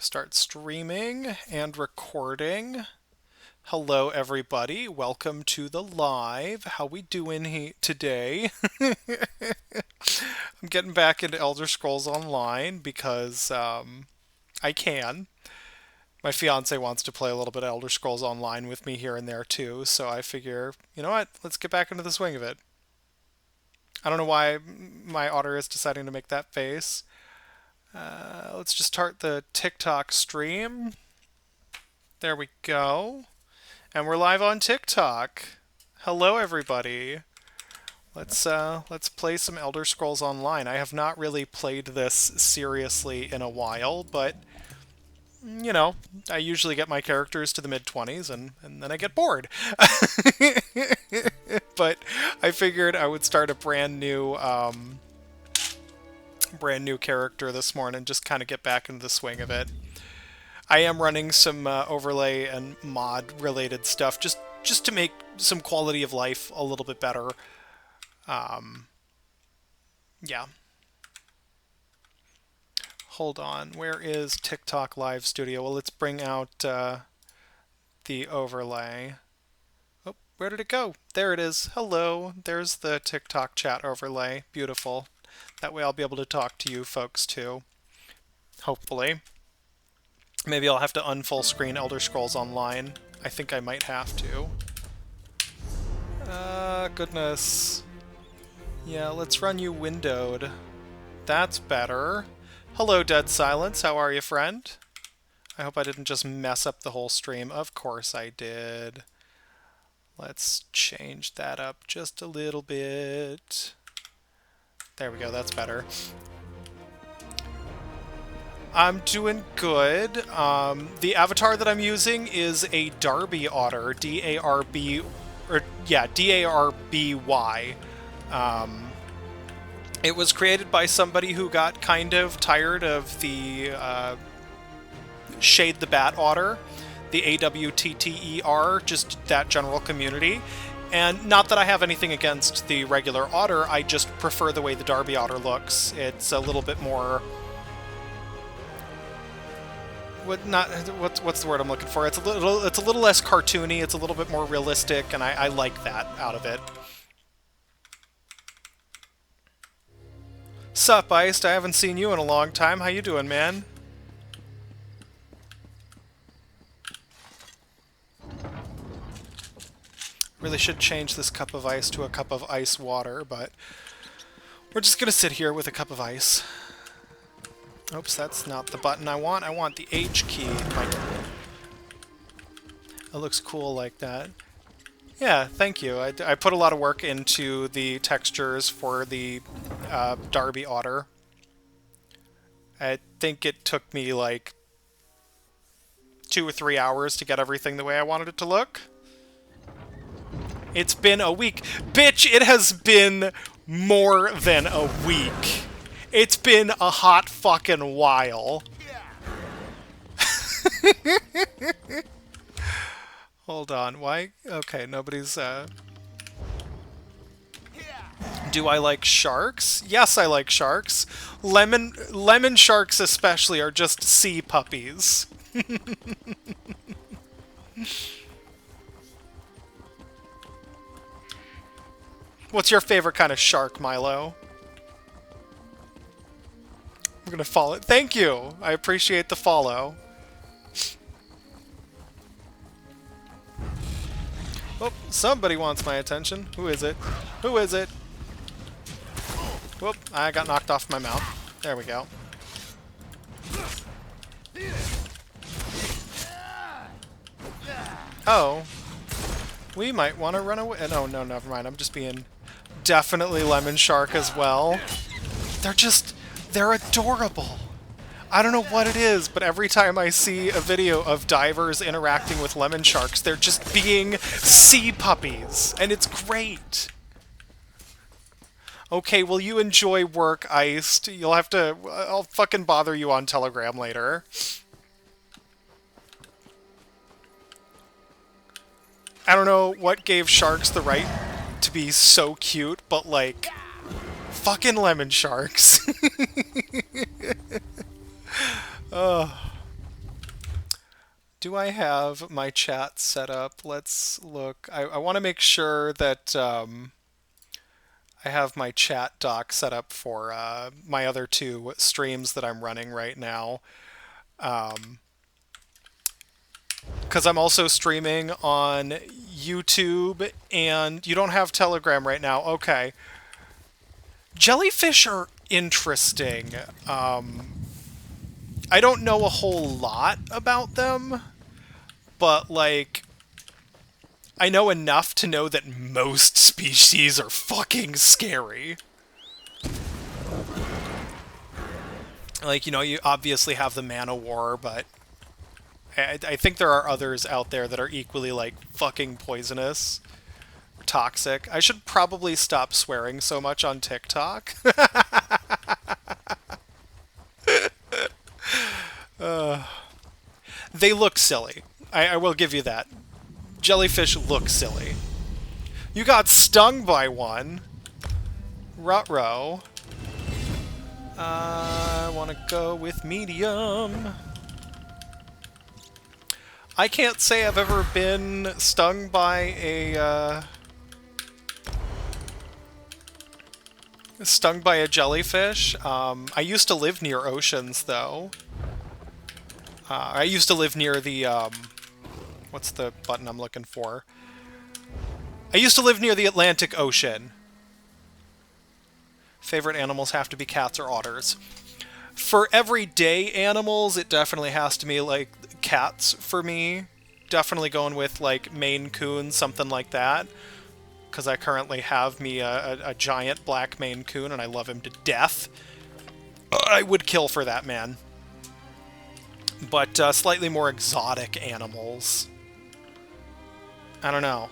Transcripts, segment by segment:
Start streaming and recording. Hello everybody, welcome to the live. How we doing today? I'm getting back into Elder Scrolls Online because I can. My fiance wants to play a little bit of Elder Scrolls Online with me here and there too, so I figure, you know what, let's get back into the swing of it. I don't know why my otter is deciding to make that face. Let's just start the TikTok stream. There we go. And we're live on TikTok. Hello everybody. Let's play some Elder Scrolls Online. I have not really played this seriously in a while, but you know, I usually get my characters to the mid-20s and then I get bored. But I figured I would start a brand new character this morning, just kind of get back into the swing of it. I am running some overlay and mod related stuff just to make some quality of life a little bit better. Yeah. Hold on, where is TikTok Live Studio? Well, let's bring out the overlay. Oh, where did it go? There it is. Hello, there's the TikTok chat overlay. Beautiful. That way I'll be able to talk to you folks too. Hopefully. Maybe I'll have to unfull screen Elder Scrolls Online. I think I might have to. Goodness. Yeah, let's run you windowed. That's better. Hello, Dead Silence. How are you, friend? I hope I didn't just mess up the whole stream. Of course I did. Let's change that up just a little bit. There we go, that's better. I'm doing good. The avatar that I'm using is a Darby Otter, D-A-R-B, or yeah, D-A-R-B-Y. It was created by somebody who got kind of tired of the Shade the Bat Otter, the A-W-T-T-E-R, just that general community. And not that I have anything against the regular otter, I just prefer the way the Darby Otter looks. It's a little bit more... What's the word I'm looking for? It's a little less cartoony, it's a little bit more realistic, and I like that out of it. Sup, Iced? I haven't seen you in a long time. How you doing, man? Really should change this cup of ice to a cup of ice water, but we're just gonna sit here with a cup of ice. Oops, that's not the button I want. I want the H key. It looks cool like that. Yeah, thank you. I put a lot of work into the textures for the Darby Otter. I think it took me like 2 or 3 hours to get everything the way I wanted it to look. It's been a week. Bitch, it has been more than a week. It's been a hot fucking while. Hold on, why? Okay, nobody's, Do I like sharks? Yes, I like sharks. Lemon sharks especially are just sea puppies. What's your favorite kind of shark, Milo? I'm gonna follow. Thank you! I appreciate the follow. Oh, somebody wants my attention. Who is it? Who is it? Whoop, I got knocked off my mount. There we go. Oh. We might want to run away. No, never mind. I'm just being definitely lemon shark as well. They're adorable. I don't know what it is, but every time I see a video of divers interacting with lemon sharks, they're just being sea puppies, and it's great. Okay, well, you enjoy work, Iced. You'll have to... I'll fucking bother you on Telegram later. I don't know what gave sharks the right to be so cute, but, like, fucking lemon sharks. Oh. Do I have my chat set up? Let's look. I want to make sure that I have my chat doc set up for my other two streams that I'm running right now. Because I'm also streaming on YouTube, and you don't have Telegram right now. Okay. Jellyfish are interesting. I don't know a whole lot about them, but, like, I know enough to know that most species are fucking scary. Like, you know, you obviously have the Man-O-War, but I think there are others out there that are equally, like, fucking poisonous. Toxic. I should probably stop swearing so much on TikTok. They look silly. I will give you that. Jellyfish look silly. You got stung by one. Ruh-roh. I want to go with medium. I can't say I've ever been stung by a jellyfish. I used to live near oceans, though. I used to live near the, what's the button I'm looking for? I used to live near the Atlantic Ocean. Favorite animals have to be cats or otters. For everyday animals, it definitely has to be, like, cats for me. Definitely going with, like, Maine Coon, something like that. Because I currently have me a giant black Maine Coon, and I love him to death. I would kill for that man. But slightly more exotic animals. I don't know.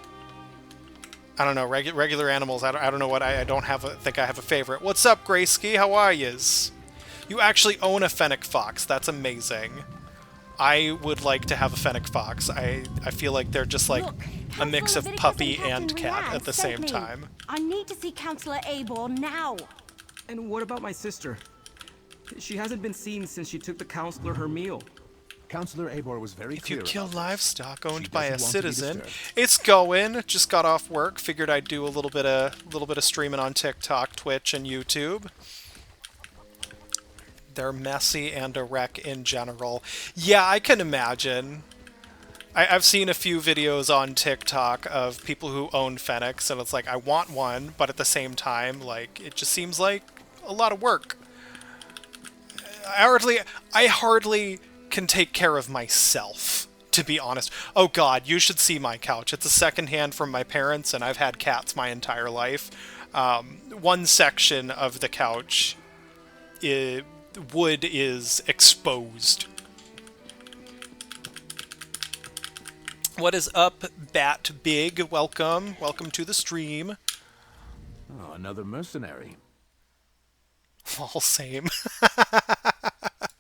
Regular animals. I don't know what I don't have. Think I have a favorite. What's up, Grayski? How are yous? You actually own a fennec fox. That's amazing. I would like to have a fennec fox. I feel like they're just like a mix of puppy and cat at the same time. I need to see Counselor Abor now. And what about my sister? She hasn't been seen since she took the counselor her meal. Counselor Abor was very clear. If you kill livestock owned She by a doesn't want to be citizen, disturbed. it's going. Just got off work. Figured I'd do a little bit of streaming on TikTok, Twitch, and YouTube. They're messy and a wreck in general. Yeah, I can imagine. I've seen a few videos on TikTok of people who own fennecs, and it's like, I want one, but at the same time, like, it just seems like a lot of work. I hardly can take care of myself, to be honest. Oh god, you should see my couch. It's a secondhand from my parents, and I've had cats my entire life. One section of the couch, wood is exposed. What is up, Bat Big? Welcome. Welcome to the stream. Oh, another mercenary. All same.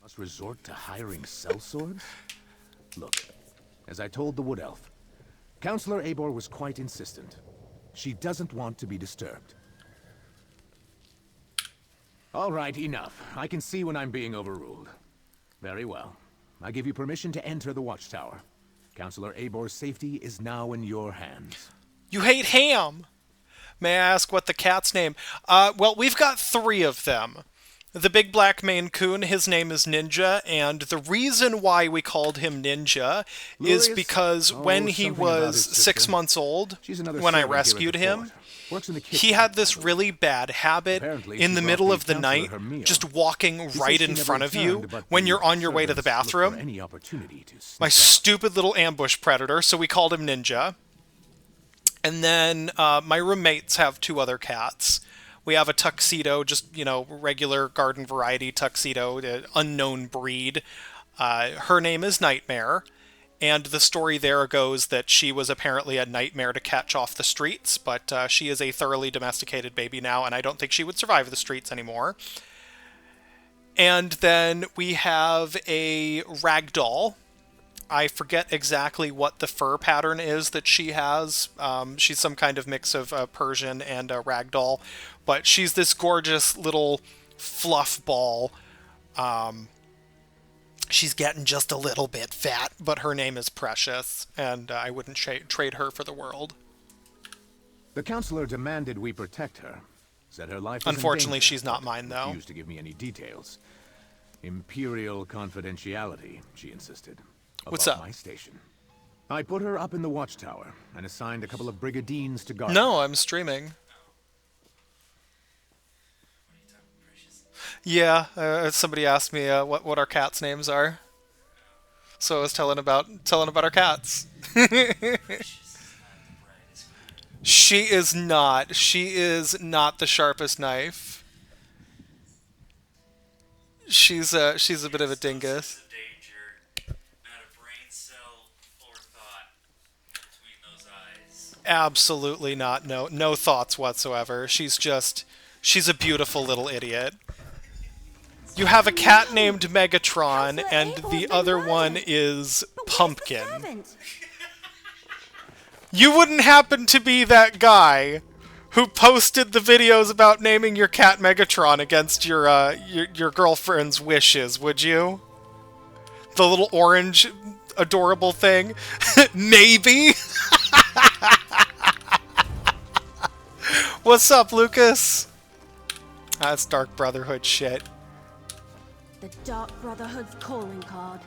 Must resort to hiring sellswords? Look, as I told the Wood Elf, Counselor Abor was quite insistent. She doesn't want to be disturbed. All right, enough. I can see when I'm being overruled. Very well. I give you permission to enter the watchtower. Counselor Abor's safety is now in your hands. You hate ham! May I ask what the cat's name? Well, we've got 3 of them. The big black Maine Coon, his name is Ninja, and the reason why we called him Ninja is because when he was 6 months old, when I rescued him, he had this really bad habit in the middle of the night, just walking right in front of you when you're on your way to the bathroom. My stupid little ambush predator, so we called him Ninja. And then my roommates have 2 other cats. We have a tuxedo, just, you know, regular garden variety tuxedo, unknown breed. Her name is Nightmare. And the story there goes that she was apparently a nightmare to catch off the streets, but she is a thoroughly domesticated baby now, and I don't think she would survive the streets anymore. And then we have a ragdoll. I forget exactly what the fur pattern is that she has. She's some kind of mix of Persian and a ragdoll, but she's this gorgeous little fluff ball. She's getting just a little bit fat, but her name is Precious, and I wouldn't trade her for the world. The counselor demanded we protect her. Said her life was in Unfortunately, danger, she's not but mine, though. refused to give me any details. Imperial confidentiality, she insisted. What's Above up? my station. I put her up in the watchtower and assigned a couple of brigadines to guard No, her. I'm streaming. Yeah, somebody asked me what our cats' names are, so I was telling about our cats. She is not. She is not the sharpest knife. She's a bit of a dingus. Absolutely not. No thoughts whatsoever. She's a beautiful little idiot. You have a cat named Megatron, Counselor and Abel's the been other one murdered. is But where's the Pumpkin. servant? You wouldn't happen to be that guy who posted the videos about naming your cat Megatron against your girlfriend's wishes, would you? The little orange adorable thing? Maybe? What's up, Lucas? That's Dark Brotherhood shit. The Dark Brotherhood's calling card.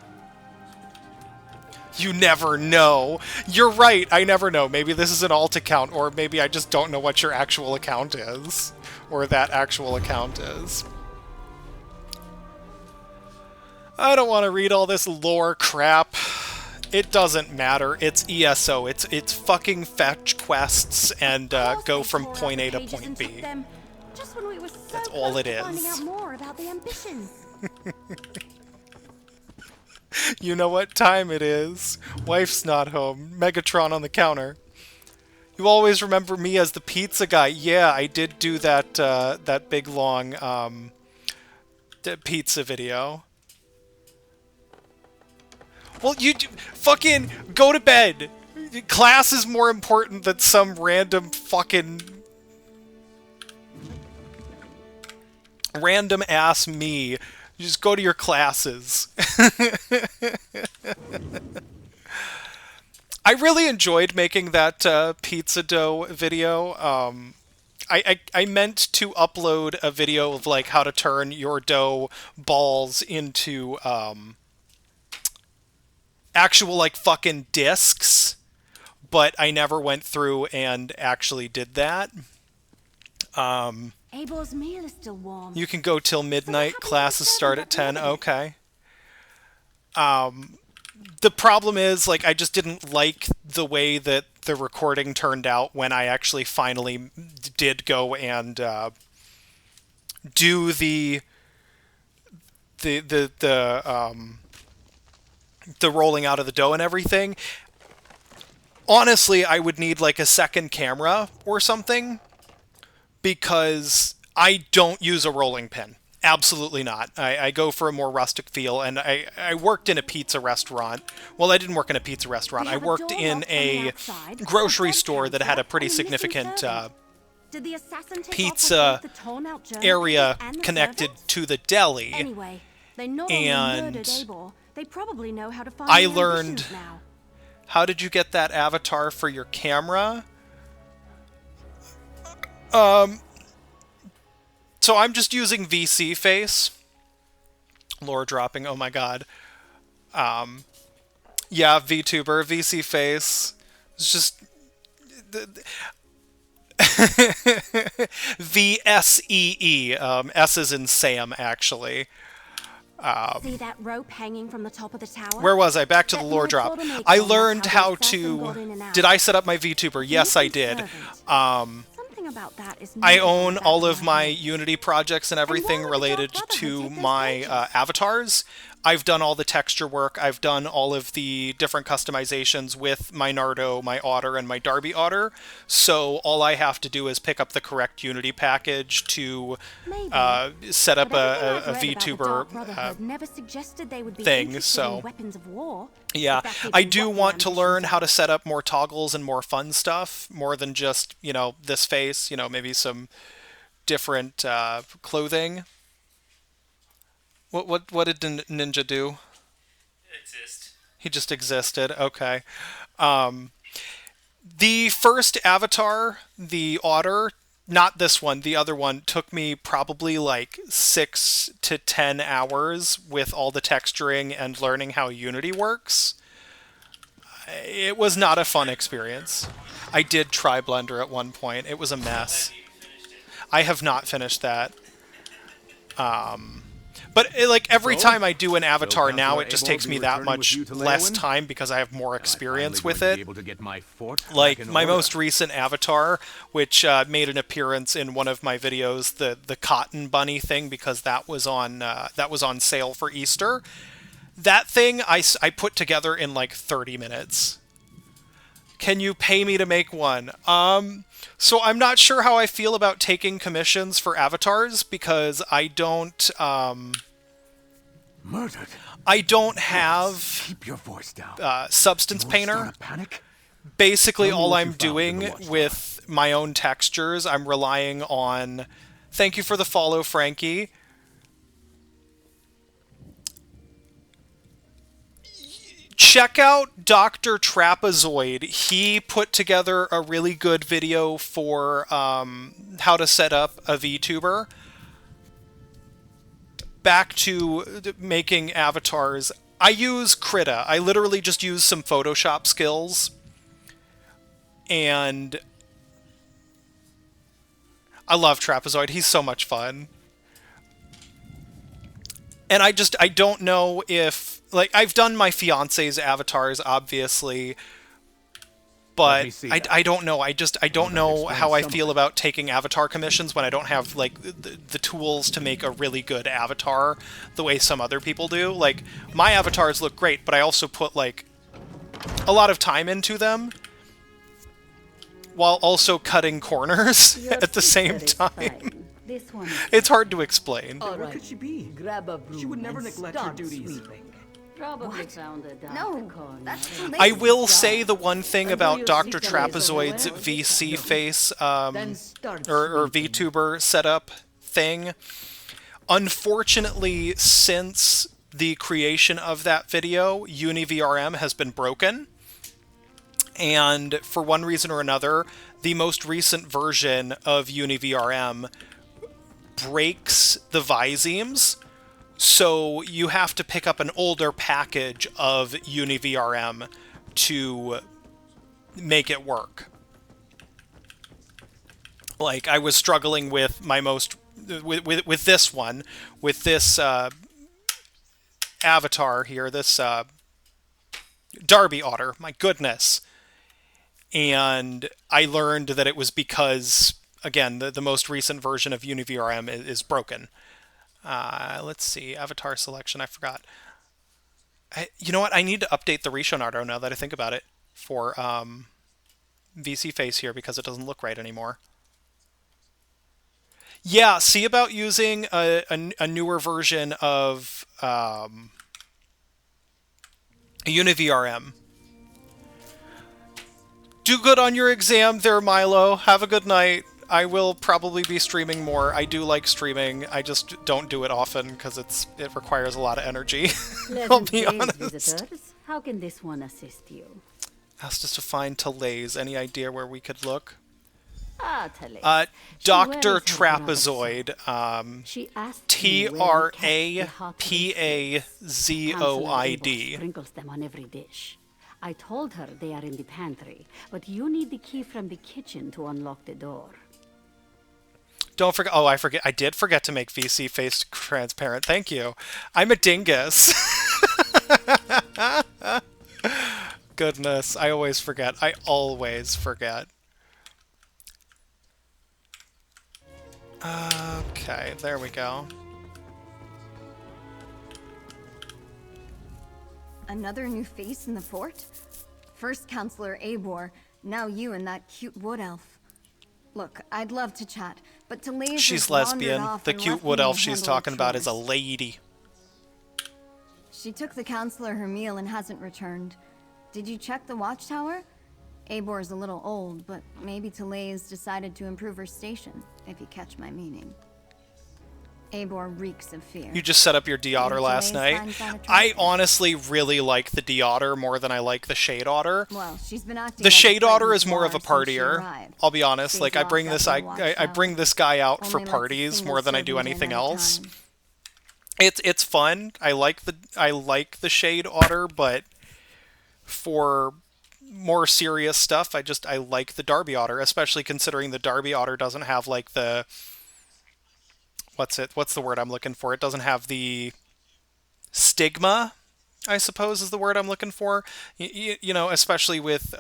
You never know. You're right, I never know. Maybe this is an alt account, or maybe I just don't know what your actual account is. Or that actual account is. I don't want to read all this lore crap. It doesn't matter. It's ESO. It's fucking fetch quests and go from point A to point B. Just when we were so That's all close it to finding is. out more about the ambitions. You know what time it is. Wife's not home. Megatron on the counter. You always remember me as the pizza guy. Yeah, I did do that that big long pizza video. Well, fucking go to bed. Class is more important than some random fucking random ass me. You just go to your classes. I really enjoyed making that pizza dough video. I meant to upload a video of like how to turn your dough balls into actual like fucking discs, but I never went through and actually did that. Abel's meal is still warm. You can go till midnight. happened to the Classes start at servant 10. that made it? Okay. The problem is, like, I just didn't like the way that the recording turned out when I actually finally did go and do the rolling out of the dough and everything. Honestly, I would need like a second camera or something because I don't use a rolling pin. Absolutely not. I go for a more rustic feel, and I worked in a pizza restaurant. Well, I didn't work in a pizza restaurant. We I have a worked door in locked from the a outside, grocery a bed store that had a counter, pretty and missing significant servant. Did the assassin take pizza off with both the torn-out journal area pages and the connected servants? to the deli. Anyway, they not only and murdered Abel, they probably know how to find I the learned- ambitions now. How did you get that avatar for your camera? So I'm just using VC face. Lore dropping, oh my god. Yeah, VTuber, VC face. It's just... VSEE. S is in Sam, actually. See that rope hanging from the top of the tower? Where was I? Back to the Bet lore my drop. photo makes I one, learned that's how the assassin got to... in and out. Did I set up my VTuber? Yes, I did. Something about that is I not own about all of that. my Unity projects and everything would the related Dark to Brotherhood take my those pages? avatars. I've done all the texture work. I've done all of the different customizations with my Nardo, my Otter, and my Darby Otter. So all I have to do is pick up the correct Unity package to Maybe. set up But everything a I've read about the VTuber Dark Brotherhood never suggested they would be thing, interested so- in weapons of war. Yeah, If that could I be do what the want to learn ambitions how are. to set up more toggles and more fun stuff, more than just, you know, this face, you know, maybe some different clothing. What did Ninja do? He just existed. Okay. The first avatar, the otter, not this one, the other one, took me probably like 6 to 10 hours with all the texturing and learning how Unity works. It was not a fun experience. I did try Blender at one point. It was a mess. I have not finished that. But like every time I do an avatar now, it just takes me that much less time because I have more experience with it. Like my most recent avatar, which made an appearance in one of my videos, the cotton bunny thing, because that was on sale for Easter. That thing I put together in like 30 minutes. Can you pay me to make one? So I'm not sure how I feel about taking commissions for avatars because I don't Murdered. I don't have Keep your voice down. Substance Painter. Panic? Basically, Tell me all what I'm you found in the doing watchtower. with my own textures, I'm relying on... Thank you for the follow, Frankie. Check out Dr. Trapezoid. He put together a really good video for how to set up a VTuber. Back to making avatars. I use Krita. I literally just use some Photoshop skills. And I love Trapezoid. He's so much fun. And I don't know if... Like, I've done my fiance's avatars, obviously. But I don't know. I don't know how I feel about taking avatar commissions when I don't have, like, the tools to make a really good avatar the way some other people do. Like, my avatars look great, but I also put, like, a lot of time into them while also cutting corners at the same time. This one. It's hard to explain. Where could she be? Grab a broom She would never and neglect her start duties. sweeping. Probably found a dark No, corner. that's too I lazy. will say the one thing about you Dr. see the laser Trapezoid's somewhere? VC face Then start or sweeping. VTuber setup thing. Unfortunately, since the creation of that video, UniVRM has been broken. And for one reason or another, the most recent version of UniVRM breaks the Visemes. So you have to pick up an older package of UniVRM to make it work. Like, I was struggling with my most... With this one, with this avatar here, this Darby Otter, my goodness. And I learned that it was because, again, the most recent version of UniVRM is broken. Let's see, avatar selection, I forgot. You know what, I need to update the Rishon Arto now that I think about it for VC face here because it doesn't look right anymore. Yeah, see about using a newer version of UniVRM. Do good on your exam there, Milo. Have a good night. I will probably be streaming more. I do like streaming. I just don't do it often because it requires a lot of energy. I'll Pleasant be days, honest. visitors. How can this one assist you? Asked us to find Talays. Any idea where we could look? Ah, Talais. Dr. wears her brother's Trapezoid. She asked me where he kept the hot Trapezoid. Counselor Abel sprinkles them on every dish. I told her they are in the pantry, but you need the key from the kitchen to unlock the door. Don't forget. Oh, I did forget to make VC face transparent. Thank you. I'm a dingus. Goodness, I always forget. I always forget. Okay, there we go. Another new face in the fort? First Counselor Abor, now you and that cute wood elf. Look, I'd love to chat, but Talais She's lesbian. The cute wood elf she's talking about is a lady. She took the Counselor her meal and hasn't returned. Did you check the watchtower? Abor's a little old, but maybe Talais decided to improve her station, if you catch my meaning. Eibor reeks of fear. You just set up your D-Otter Maybe last Therese night. finds that I attractive. honestly really like the D-Otter more than I like the Shade Otter. Well, she's been acting The like a Shade Otter frightened is more of a squaw since she partier. arrived. I'll be honest. Stays Like I locked bring up this in I, the I I bring watchtower. this guy out for Only lets a parties single more than I do servant in anything at a else. time. It's fun. I like the Shade Otter, but for more serious stuff, I like the Darby Otter, especially considering the Darby Otter doesn't have like the what's the word I'm looking for? It doesn't have the stigma, I suppose is the word I'm looking for. You know, especially with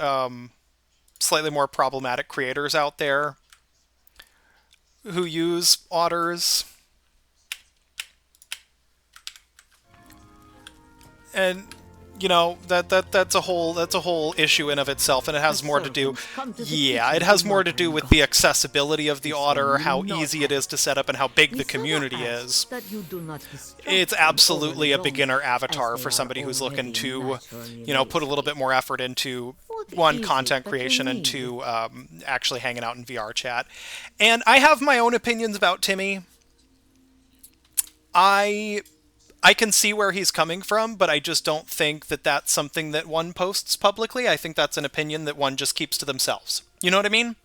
slightly more problematic creators out there who use otters. And you know that's a whole issue in of itself, and it has more to do. Yeah, it has more to do with the accessibility of the otter, how easy it is to set up, and how big the community is. It's absolutely a beginner avatar for somebody who's looking to, you know, put a little bit more effort into one, content creation, and two, actually hanging out in VR chat. And I have my own opinions about Timmy. I can see where he's coming from, but I just don't think that that's something that one posts publicly. I think that's an opinion that one just keeps to themselves. You know what I mean?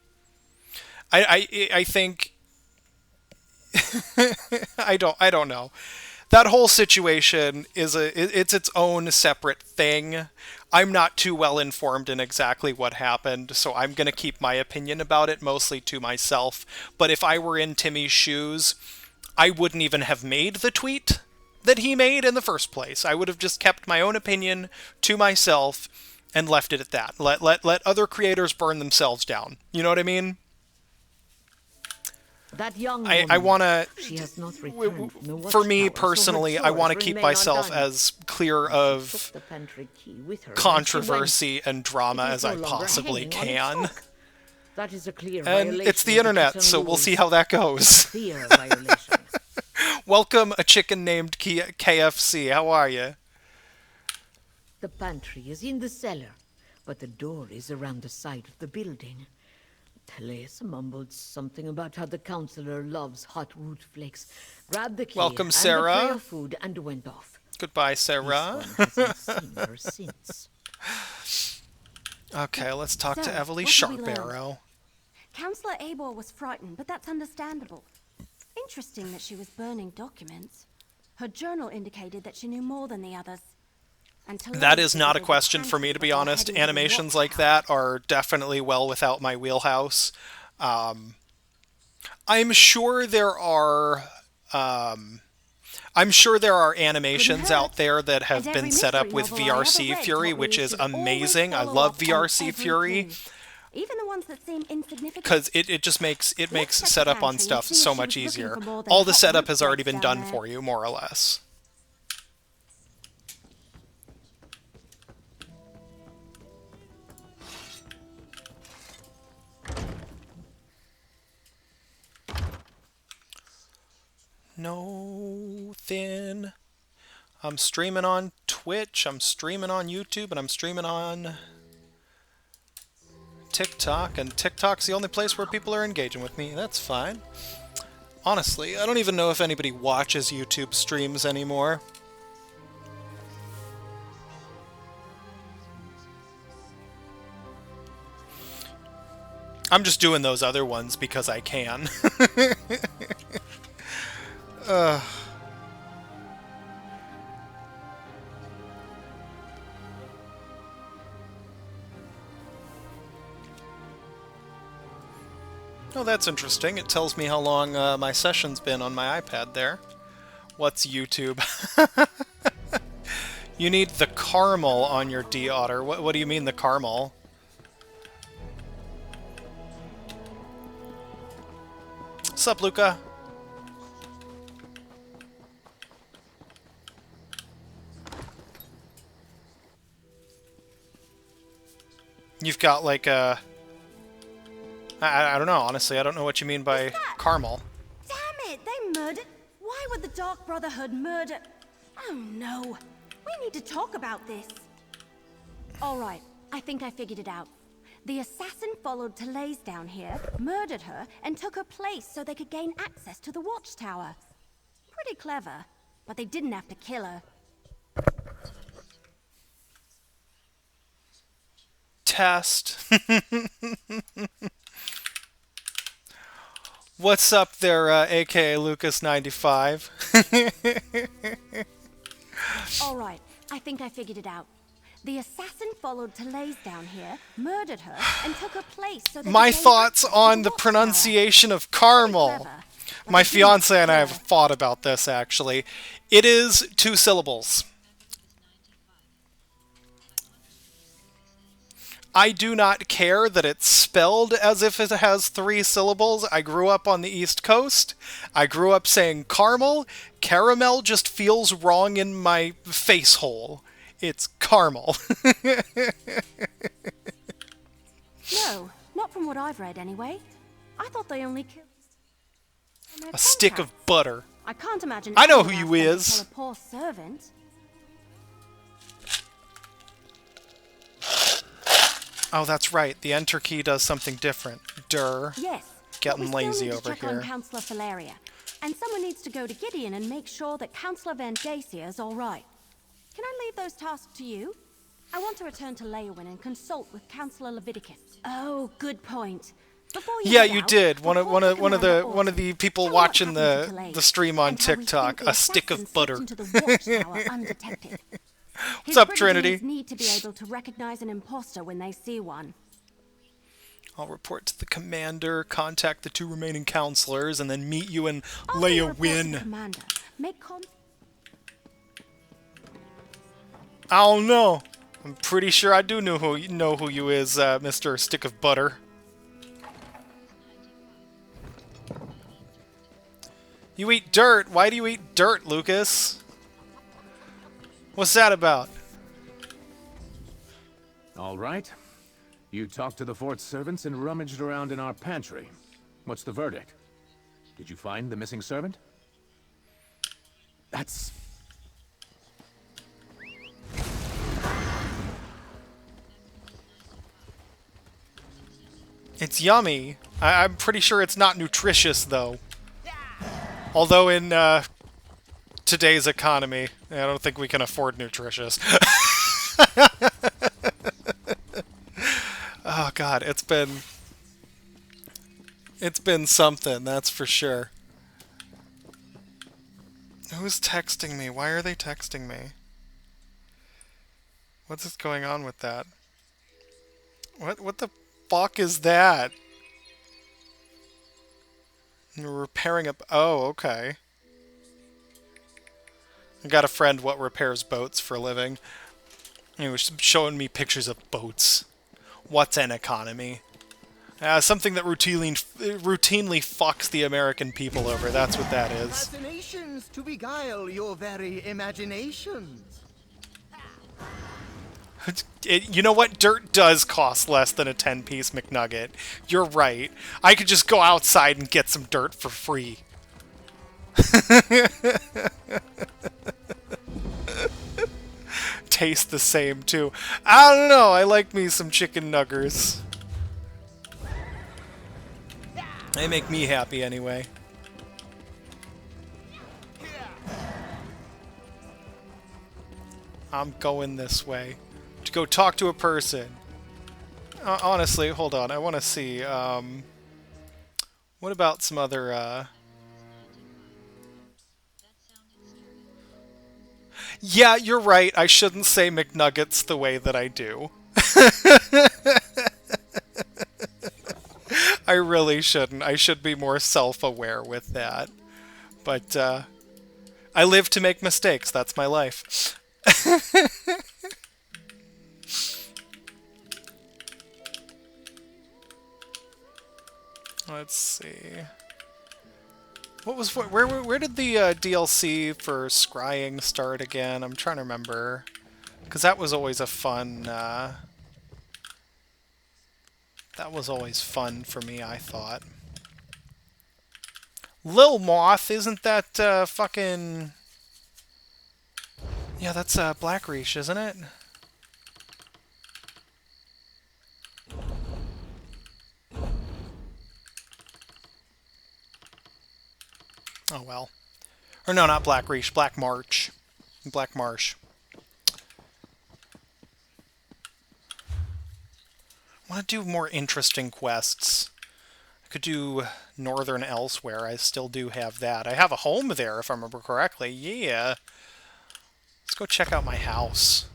I think I don't know. That whole situation is it's its own separate thing. I'm not too well informed in exactly what happened, so I'm going to keep my opinion about it mostly to myself. But if I were in Timmy's shoes, I wouldn't even have made the tweet that he made in the first place. I would have just kept my own opinion to myself and left it at that. Let other creators burn themselves down. You know what I mean? That young I want to, she has not returned from the for me watchtower, so her personally, I want to chores keep remain myself undone. as clear Took of the pantry key with her when she controversy and went. drama It as is no I longer possibly hanging on its can. hook. That is a clear And violation it's the of internet, kitchen so we'll see rules. how that goes. Clear violation. Welcome, a chicken named KFC. How are you? The pantry is in the cellar, but the door is around the side of the building. Therese mumbled something about how the counselor loves hot root flakes, grabbed the key Welcome, and Sarah. the tray of food and went off. Goodbye, Sarah. This one hasn't seen her since. Okay, let's talk to So, Evely what did we learn? Sharparrow. Counselor Eibor was frightened, but that's understandable. Interesting that she was burning documents. Her journal indicated that she knew more than the others. Until That later, is not a they question for me, to be before honest. heading to the Animations like watchtower. that are definitely well without my wheelhouse. I'm sure there are. I'm sure there are animations Couldn't out hurt. there that have And been every set up mystery with novel I ever VRC read Fury, taught me which we is should always amazing. I follow love up on VRC every Fury clue, even the ones that seem insignificant. because it just makes Let's check the setup on pantry and stuff see if so she much was looking easier. for more than All the hot setup root has already flakes been down done there. for you, more or less. No thin. I'm streaming on Twitch, I'm streaming on YouTube, and I'm streaming on TikTok, and TikTok's the only place where people are engaging with me. That's fine. Honestly, I don't even know if anybody watches YouTube streams anymore. I'm just doing those other ones because I can. Oh, that's interesting. It tells me how long my session's been on my iPad there. What's YouTube? You need the caramel on your D-Otter. What do you mean, the caramel? Sup, Luca? You've got like a... I don't know, honestly. I don't know what you mean by caramel. Damn it! They murdered. Why would the Dark Brotherhood murder? Oh no! We need to talk about this. All right, I think I figured it out. The assassin followed Therese down here, murdered her, and took her place so they could gain access to the watchtower. pretty clever, but they didn't have to kill her. Test. What's up there, aka Lucas95? All right, I think I figured it out. The assassin followed Therese down here, murdered her, and took her place so that My he gained thoughts access to on the watchtower. pronunciation of caramel. Clever, but My they didn't fiance and I kill have her. thought about this, actually. It is 2 syllables. I do not care that it's spelled as if it has 3 syllables. I grew up on the East Coast. I grew up saying caramel. Caramel just feels wrong in my face hole. It's caramel. No, not from what I've read anyway. I thought they only killed their A stick of contracts. butter. I can't imagine. I know anyone who you asked them to is. kill a poor servant. Oh, that's right. The enter key does something different. Durr. Yes. Getting but we lazy still need over to check here. on Councillor Valeria. And someone needs to go to Gideon and make sure that Councillor Van Dacia is all right. Can I leave those tasks to you? I want to return to Leowin and consult with Councillor Leviticus. Oh, good point. Before you Yeah, head you out, did. One of report to Commander one of the Orton. people Tell me what watching happened to the Therese stream on and how we TikTok. think the A stick assassin of butter. slipped into the watchtower undetected. His up, brigadiers Trinity? need to be able to recognize an imposter when they see one. I'll report to the commander, contact the 2 remaining counselors, and then meet you in After you report to the Leowin. commander, make I don't know. I'm pretty sure I do know who you is, Mr. Stick of Butter. You eat dirt. Why do you eat dirt, Lucas? What's that about? All right. You talked to the fort's servants and rummaged around in our pantry. What's the verdict? Did you find the missing servant? That's... It's yummy. I'm pretty sure it's not nutritious, though. Although in today's economy, I don't think we can afford nutritious. Oh god, it's been something, that's for sure. Who's texting me? Why are they texting me? What's going on with that? What the fuck is that? You're repairing a... Oh, okay. I got a friend what repairs boats for a living. He was showing me pictures of boats. What's an economy? Something that routinely fucks the American people over. That's what that is. Fascinations to beguile your very imaginations. You know what? Dirt does cost less than a 10-piece McNugget. You're right. I could just go outside and get some dirt for free. Taste the same, too. I don't know. I like me some chicken nuggers. They make me happy anyway. I'm going this way. To go talk to a person. Honestly, hold on. I want to see. What about some other... Yeah, you're right. I shouldn't say McNuggets the way that I do. I really shouldn't. I should be more self-aware with that. But, I live to make mistakes. That's my life. Let's see. Where did the DLC for scrying start again? I'm trying to remember. Because that was always a fun, that was always fun for me, I thought. Lil Moth, isn't that, fucking... Yeah, that's, Blackreach, isn't it? Oh well. Or no, not Black Reach, Black March. Black Marsh. I want to do more interesting quests. I could do Northern Elsewhere. I still do have that. I have a home there, if I remember correctly. Yeah. Let's go check out my house.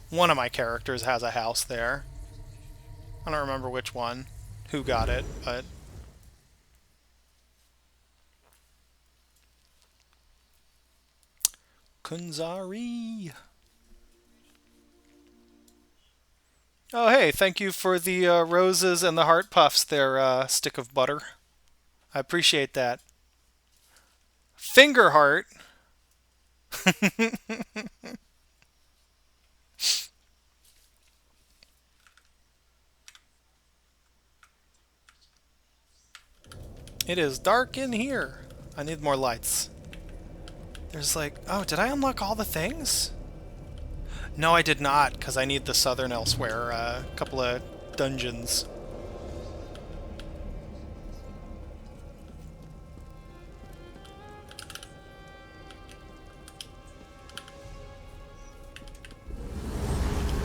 One of my characters has a house there. I don't remember which one, who got it, but... Kunzari! Oh, hey, thank you for the roses and the heart puffs there, stick of butter. I appreciate that. Finger heart! It is dark in here. I need more lights. There's like... Oh, did I unlock all the things? No, I did not, because I need the Southern Elsewhere, couple of dungeons.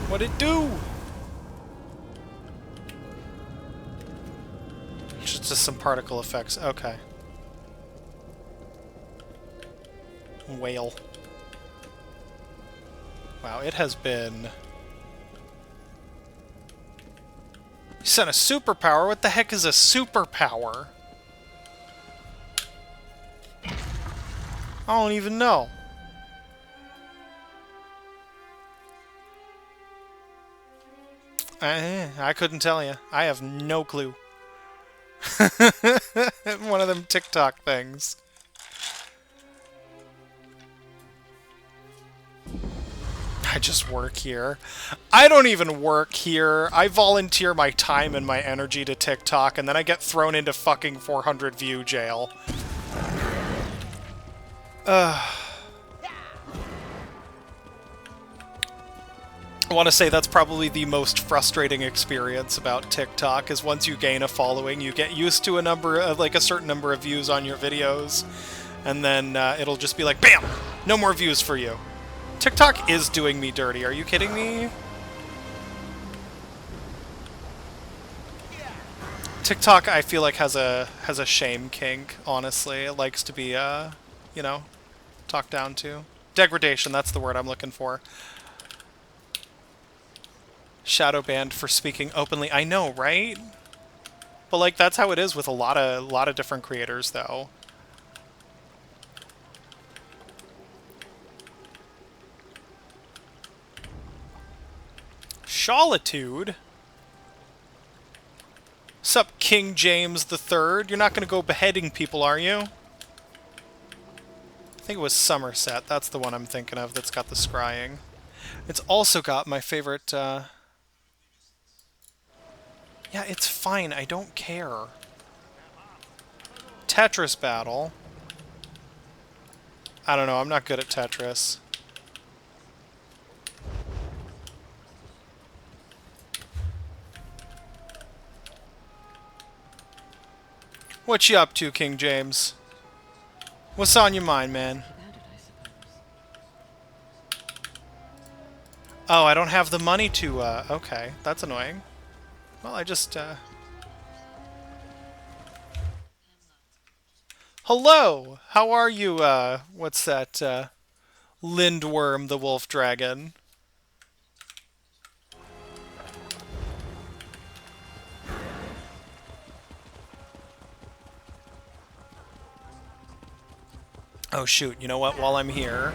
What'd it do? Just some particle effects. Okay. Whale. Wow, it has been... You sent a superpower? What the heck is a superpower? I don't even know. I couldn't tell you. I have no clue. One of them TikTok things. I just work here. I don't even work here. I volunteer my time and my energy to TikTok, and then I get thrown into fucking 400 view jail. I want to say that's probably the most frustrating experience about TikTok, is once you gain a following, you get used to a number of, like, a certain number of views on your videos, and then it'll just be like, BAM! No more views for you. TikTok is doing me dirty. Are you kidding me? TikTok, I feel like, has a shame kink, honestly. It likes to be, you know, talked down to. Degradation, that's the word I'm looking for. Shadow banned for speaking openly. I know, right? But, like, that's how it is with a lot of different creators, though. Solitude? Sup, King James III? You're not gonna go beheading people, are you? I think it was Somerset. That's the one I'm thinking of that's got the scrying. It's also got my favorite, Yeah, it's fine. I don't care. Tetris battle. I don't know. I'm not good at Tetris. What you up to, King James? What's on your mind, man? Oh, I don't have the money to, okay. That's annoying. Well, I just, Hello! How are you, what's that, Lindworm the Wolf Dragon? Oh shoot, you know what? While I'm here,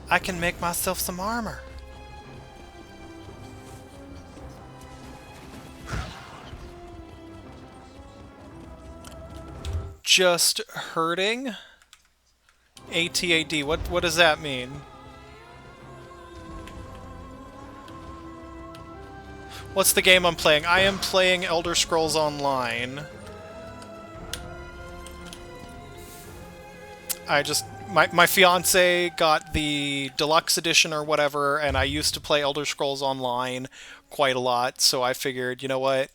I can make myself some armor. Just hurting? ATAD, what does that mean? What's the game I'm playing? I am playing Elder Scrolls Online. My fiance got the deluxe edition or whatever, and I used to play Elder Scrolls Online quite a lot, so I figured, you know what,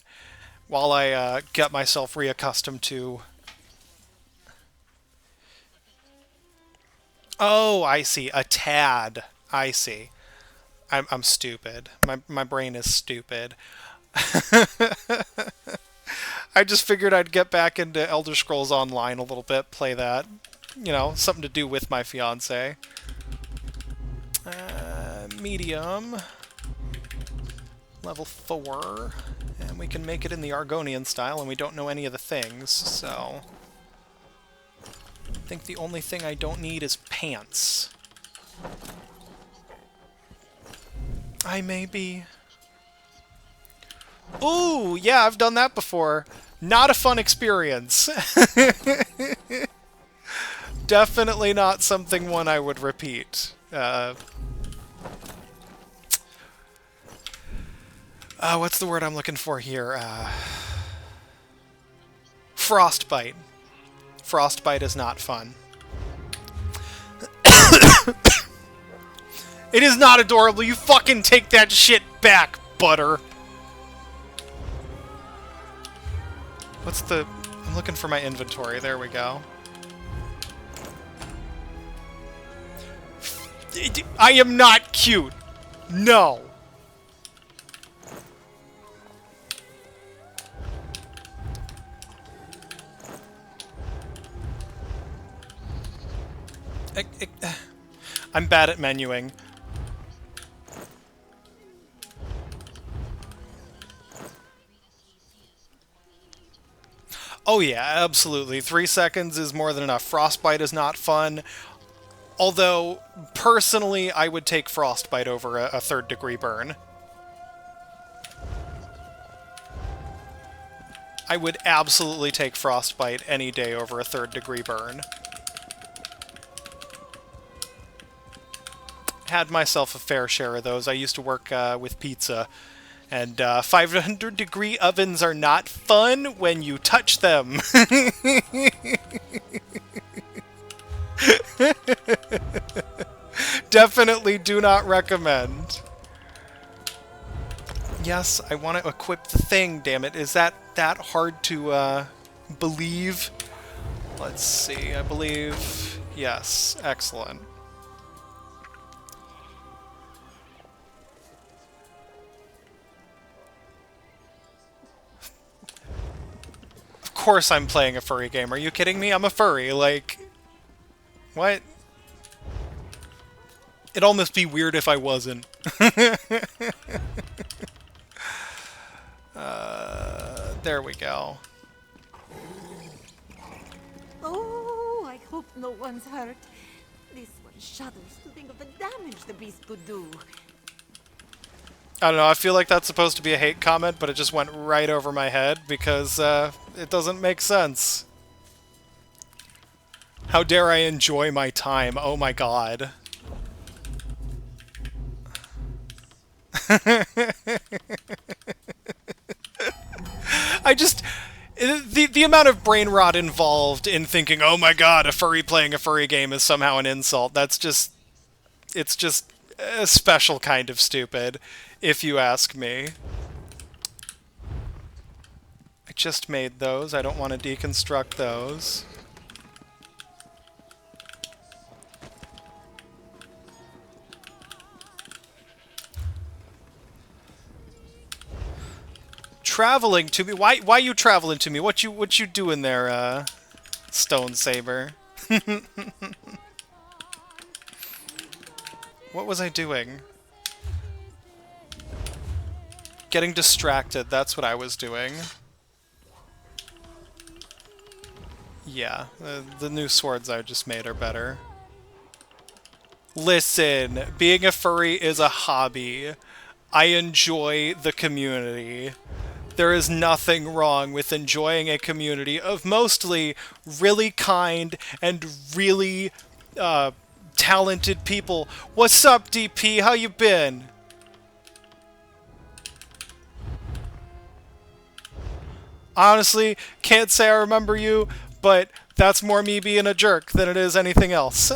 while I get myself reaccustomed to Oh, I see. A tad. I see. I'm stupid. My brain is stupid. I just figured I'd get back into Elder Scrolls Online a little bit, play that. You know, something to do with my fiance. Medium. Level 4. And we can make it in the Argonian style, and we don't know any of the things, so... I think the only thing I don't need is pants. I may be... Ooh, yeah, I've done that before. Not a fun experience. Definitely not something one I would repeat. What's the word I'm looking for here? Frostbite. Frostbite is not fun. It is not adorable. You fucking take that shit back, butter. What's the... I'm looking for my inventory. There we go. I am not cute. No. I'm bad at menuing. Oh yeah, absolutely. 3 seconds is more than enough. Frostbite is not fun. Although, personally, I would take Frostbite over a 3rd degree burn. I would absolutely take Frostbite any day over a 3rd degree burn. Had myself a fair share of those. I used to work with pizza. And 500 degree ovens are not fun when you touch them. Definitely do not recommend. Yes, I want to equip the thing, damn it. Is that hard to believe? Let's see, I believe... Yes, excellent. Of course I'm playing a furry game. Are you kidding me? I'm a furry, like... What? It'd almost be weird if I wasn't. There we go. Oh, I hope no one's hurt. This one shudders to think of the damage the beast could do. I don't know, I feel like that's supposed to be a hate comment, but it just went right over my head because it doesn't make sense. How dare I enjoy my time? Oh my god. I just... The amount of brain rot involved in thinking, oh my god, a furry playing a furry game is somehow an insult, that's just... It's just a special kind of stupid, if you ask me. I just made those, I don't want to deconstruct those. Traveling to me? Why you traveling to me? What you doing there, Stone Saber? What was I doing? Getting distracted, that's what I was doing. Yeah, the new swords I just made are better. Listen, being a furry is a hobby. I enjoy the community. There is nothing wrong with enjoying a community of mostly really kind and really talented people. What's up, DP? How you been? Honestly, can't say I remember you, but that's more me being a jerk than it is anything else.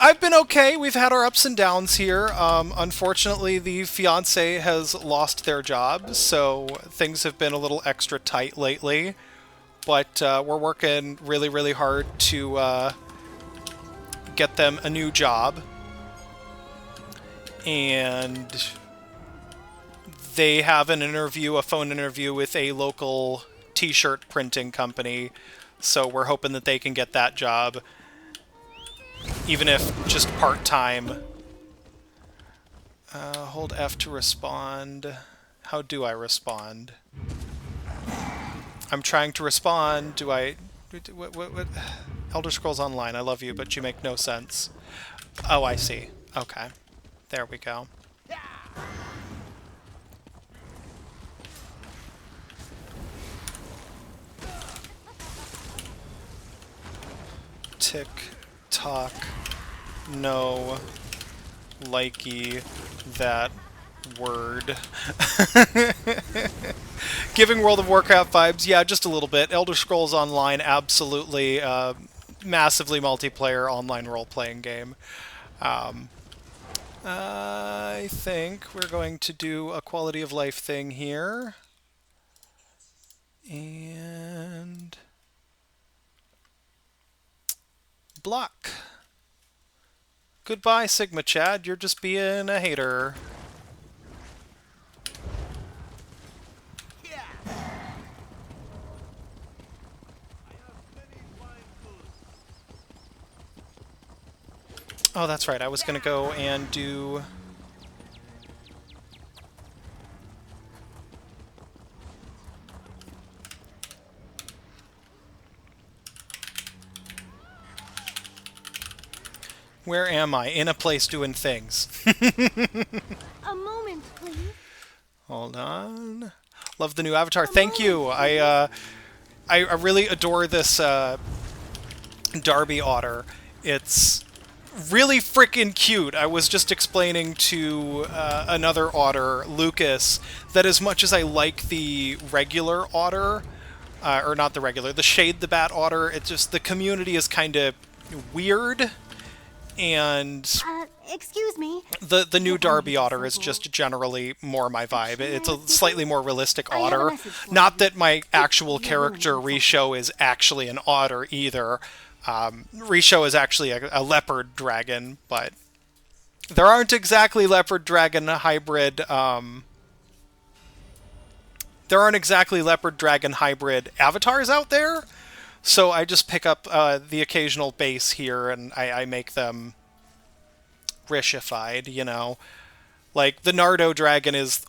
I've been okay. We've had our ups and downs here. Unfortunately, the fiance has lost their job, so things have been a little extra tight lately. But we're working really, really hard to get them a new job. And they have an interview, a phone interview with a local t-shirt printing company. So we're hoping that they can get that job, even if just part-time. Hold F to respond. How do I respond? I'm trying to respond. Do I... What? Elder Scrolls Online, I love you, but you make no sense. Oh, I see. Okay. There we go. Tick, tock, no, likey, that word. Giving World of Warcraft vibes, yeah, just a little bit. Elder Scrolls Online, absolutely, massively multiplayer online role-playing game. I think we're going to do a quality of life thing here. And... block. Goodbye, Sigma Chad. You're just being a hater. Oh, that's right. I was going to go and do... Where am I? In a place doing things. A moment, please. Hold on. Love the new avatar. Thank you. I really adore this Darby otter. It's really freaking cute. I was just explaining to another otter, Lucas, that as much as I like the regular otter, or not the regular, the Shade the Bat otter, it's just the community is kind of weird. And Excuse me. the new Darby otter is just generally more my vibe. It's a slightly more realistic otter. Not that my actual character Risho is actually an otter either. Risho is actually a leopard dragon, but there aren't exactly leopard dragon hybrid. There aren't exactly leopard dragon hybrid avatars out there. So I just pick up the occasional base here, and I make them rishified, you know. Like, the Nardo dragon is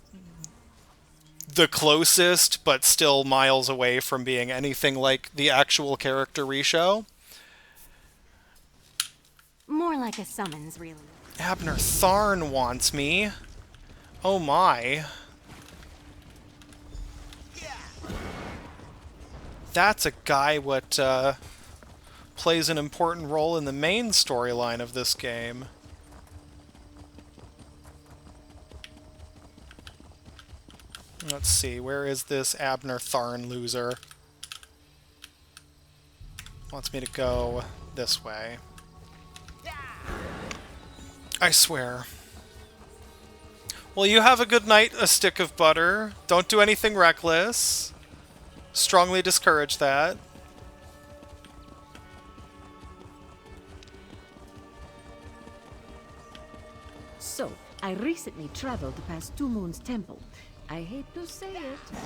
the closest, but still miles away from being anything like the actual character Risho. More like a summons, really. Abner Tharn wants me. Oh my. That's a guy what plays an important role in the main storyline of this game. Let's see, where is this Abner Tharn loser? Wants me to go this way. I swear. Well, you have a good night, a stick of butter. Don't do anything reckless. Strongly discourage that. So, I recently traveled past Two Moons Temple. I hate to say it, but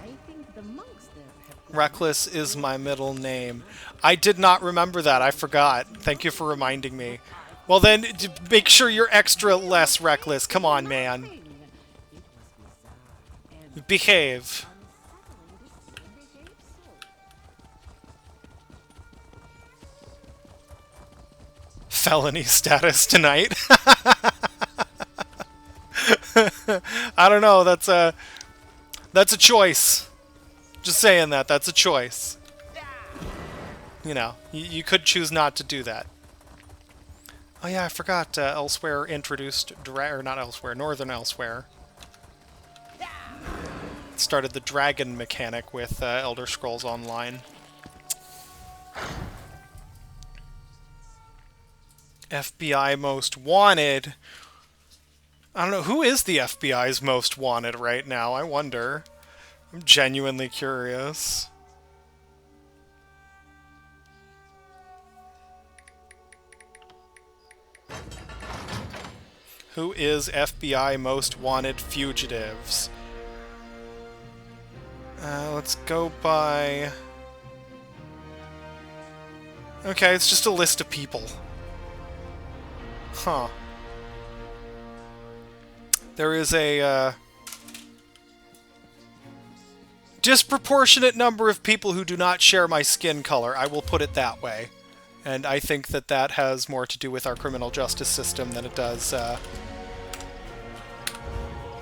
I think the monks there have... Reckless is my middle name. I did not remember that. I forgot. Thank you for reminding me. Well then, make sure you're extra less reckless. Come on, man. Behave. Felony status tonight. I don't know, that's a choice. Just saying that's a choice. You know, you could choose not to do that. Oh yeah, I forgot Elsewhere introduced, or not Elsewhere, Northern Elsewhere. Started the dragon mechanic with Elder Scrolls Online. FBI most wanted. I don't know, who is the FBI's most wanted right now? I wonder. I'm genuinely curious. Who is FBI most wanted fugitives? Let's go by... Okay, it's just a list of people. Huh. There is a, disproportionate number of people who do not share my skin color, I will put it that way. And I think that that has more to do with our criminal justice system than it does,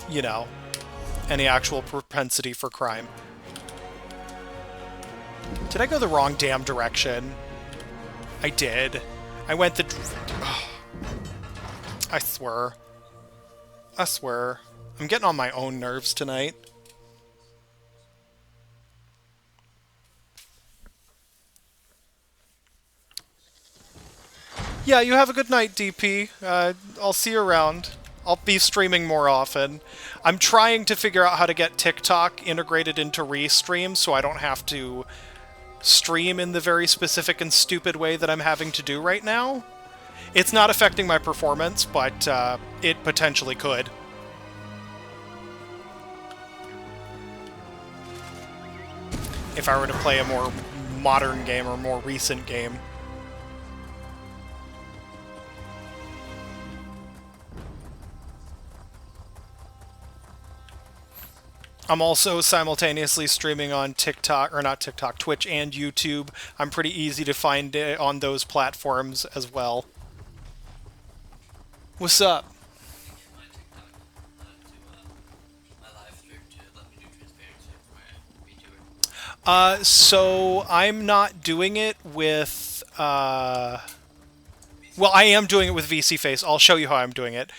you know, any actual propensity for crime. Did I go the wrong damn direction? I did. I went the... Oh. I swear. I swear. I'm getting on my own nerves tonight. Yeah, you have a good night, DP. I'll see you around. I'll be streaming more often. I'm trying to figure out how to get TikTok integrated into Restream so I don't have to stream in the very specific and stupid way that I'm having to do right now. It's not affecting my performance, but it potentially could. If I were to play a more modern game or more recent game. I'm also simultaneously streaming on TikTok, or not TikTok, Twitch and YouTube. I'm pretty easy to find on those platforms as well. What's up? So I'm not doing it with, well, I am doing it with VC Face. I'll show you how I'm doing it.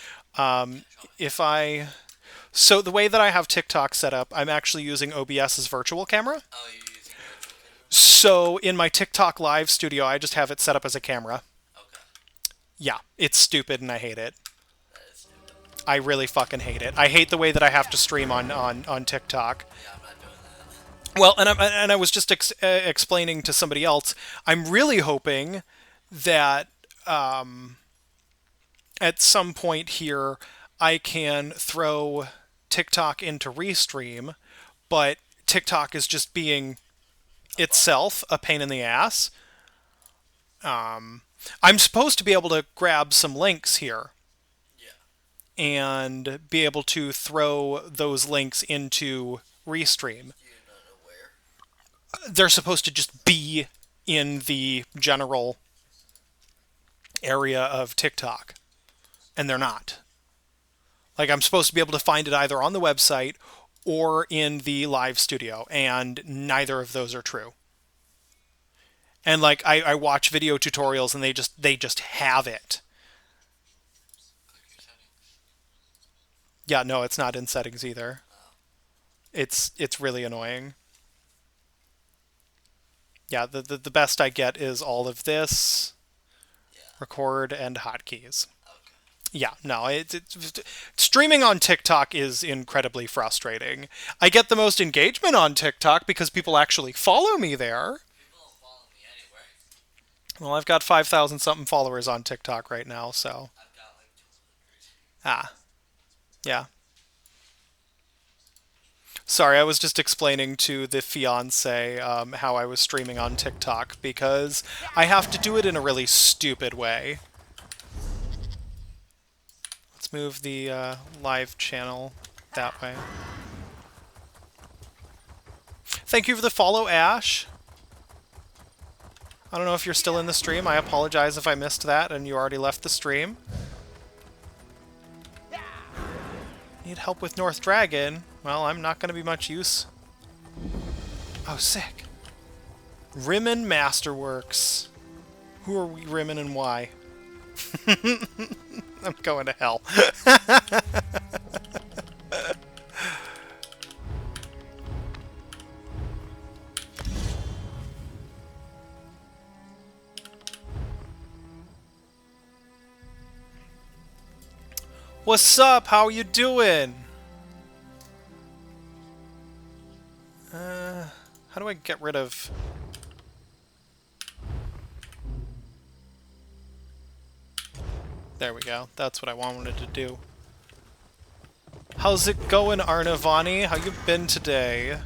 So the way that I have TikTok set up, I'm actually using OBS's virtual camera. Oh, you're using virtual camera? So in my TikTok live studio, I just have it set up as a camera. Okay. Yeah, it's stupid and I hate it. That is stupid. I really fucking hate it. I hate the way that I have to stream on TikTok. Yeah, I'm not doing that. Well, and I was just explaining to somebody else, I'm really hoping that at some point here I can throw TikTok into Restream, but TikTok is just being itself a pain in the ass. I'm supposed to be able to grab some links here. Yeah. And be able to throw those links into Restream. You're not aware? They're supposed to just be in the general area of TikTok. And they're not. Like, I'm supposed to be able to find it either on the website or in the live studio, and neither of those are true. And, like, I watch video tutorials, and they just have it. Yeah, no, it's not in settings either. It's really annoying. Yeah, the best I get is all of this, record, and hotkeys. Yeah, no, streaming on TikTok is incredibly frustrating. I get the most engagement on TikTok because people actually follow me there. People don't follow me anyway. Well, I've got 5,000 something followers on TikTok right now, so. I've got like 200. Ah. Yeah. Sorry, I was just explaining to the fiance how I was streaming on TikTok because I have to do it in a really stupid way. Let's move the live channel that way. Thank you for the follow, Ash. I don't know if you're still in the stream. I apologize if I missed that and you already left the stream. Need help with North Dragon? Well, I'm not going to be much use. Oh, sick. Rimmen Masterworks. Who are we Rimmen and why? I'm going to hell. What's up? How you doing? How do I get rid of... There we go. That's what I wanted to do. How's it going, Arnavani? How you been today?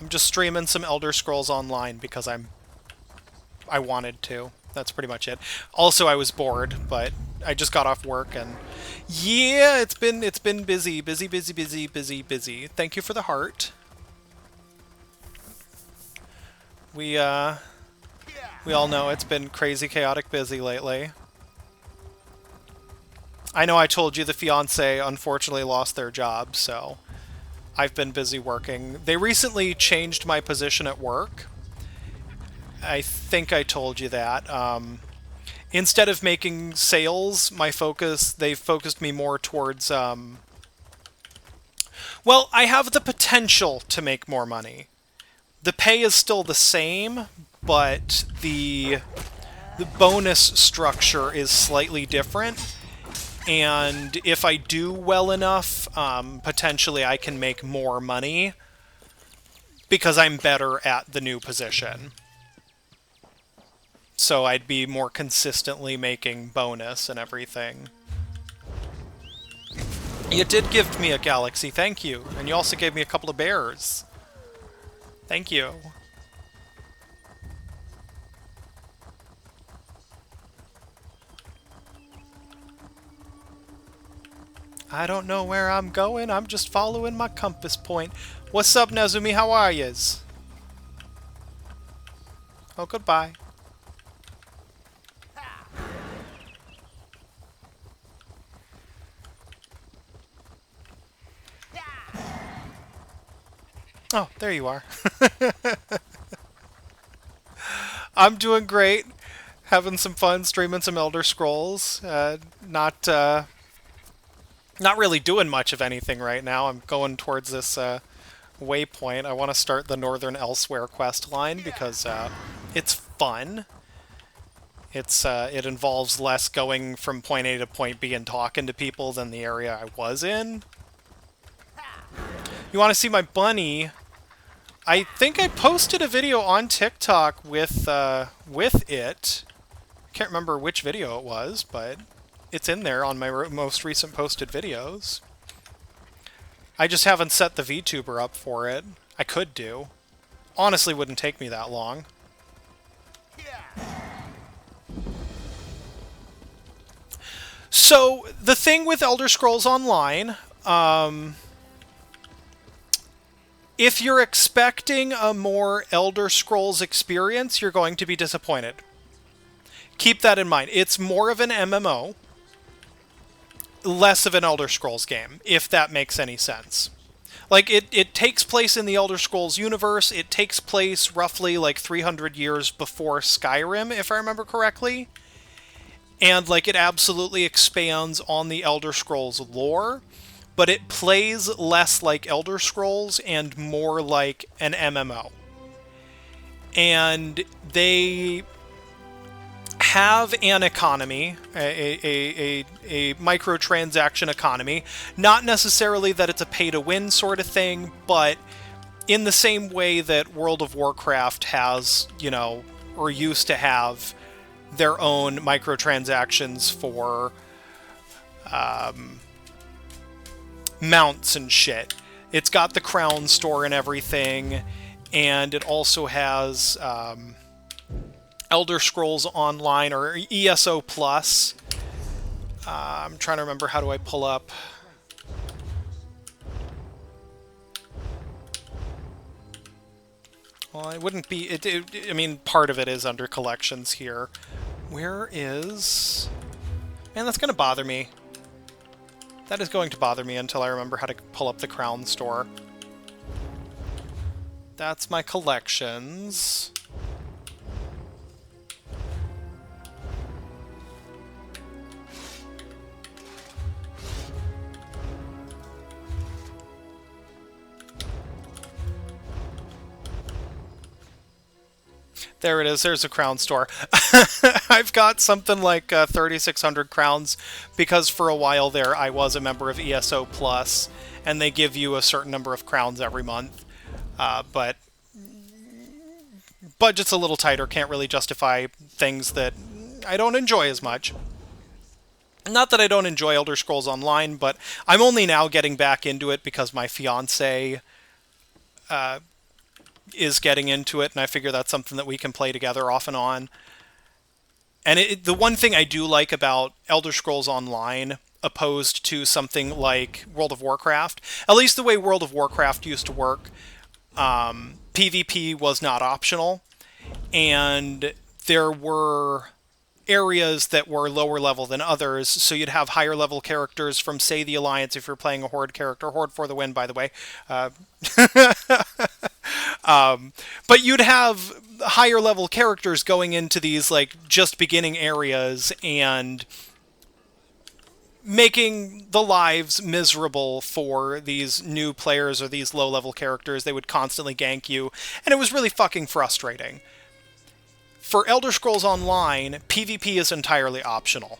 I'm just streaming some Elder Scrolls Online because I wanted to. That's pretty much it. Also, I was bored, but I just got off work and yeah, it's been busy. Thank you for the heart. We all know it's been crazy, chaotic, busy lately. I know I told you the fiance unfortunately lost their job, so I've been busy working. They recently changed my position at work. I think I told you that. Instead of making sales my focus, they've focused me more towards... Well, I have the potential to make more money. The pay is still the same, but the bonus structure is slightly different. And if I do well enough, potentially I can make more money because I'm better at the new position. So I'd be more consistently making bonus and everything. You did give me a galaxy, thank you. And you also gave me a couple of bears. Thank you. I don't know where I'm going, I'm just following my compass point. What's up, Nezumi? How are yous? Oh, goodbye. Oh, there you are. I'm doing great. Having some fun streaming some Elder Scrolls. Not really doing much of anything right now. I'm going towards this waypoint. I want to start the Northern Elsewhere quest line because it's fun. It involves less going from point A to point B and talking to people than the area I was in. You want to see my bunny? I think I posted a video on TikTok with it. Can't remember which video it was, but it's in there on my most recent posted videos. I just haven't set the VTuber up for it. I could do. Honestly, wouldn't take me that long. So, the thing with Elder Scrolls Online, if you're expecting a more Elder Scrolls experience, you're going to be disappointed. Keep that in mind. It's more of an MMO, less of an Elder Scrolls game, if that makes any sense. Like, it takes place in the Elder Scrolls universe. It takes place roughly, like, 300 years before Skyrim, if I remember correctly. And, like, it absolutely expands on the Elder Scrolls lore, but it plays less like Elder Scrolls and more like an MMO. And they have an economy, a microtransaction economy. Not necessarily that it's a pay-to-win sort of thing, but in the same way that World of Warcraft has, you know, or used to have their own microtransactions for mounts and shit. It's got the crown store and everything, and it also has Elder Scrolls Online, or ESO Plus. I'm trying to remember, how do I pull up... Well, it wouldn't be... I mean, part of it is under collections here. Where is... Man, that's going to bother me. That is going to bother me until I remember how to pull up the Crown Store. That's my collections. There it is. There's a crown store. I've got something like 3,600 crowns because for a while there I was a member of ESO Plus, and they give you a certain number of crowns every month. But budget's a little tighter. Can't really justify things that I don't enjoy as much. Not that I don't enjoy Elder Scrolls Online, but I'm only now getting back into it because my fiance is getting into it, and I figure that's something that we can play together off and on. And the one thing I do like about Elder Scrolls Online, opposed to something like World of Warcraft, at least the way World of Warcraft used to work, PvP was not optional, and there were areas that were lower level than others, so you'd have higher level characters from, say, the Alliance if you're playing a Horde character. Horde for the win, by the way. But you'd have higher level characters going into these, like, just beginning areas and making the lives miserable for these new players or these low level characters. They would constantly gank you, and it was really fucking frustrating. For Elder Scrolls Online, PvP is entirely optional.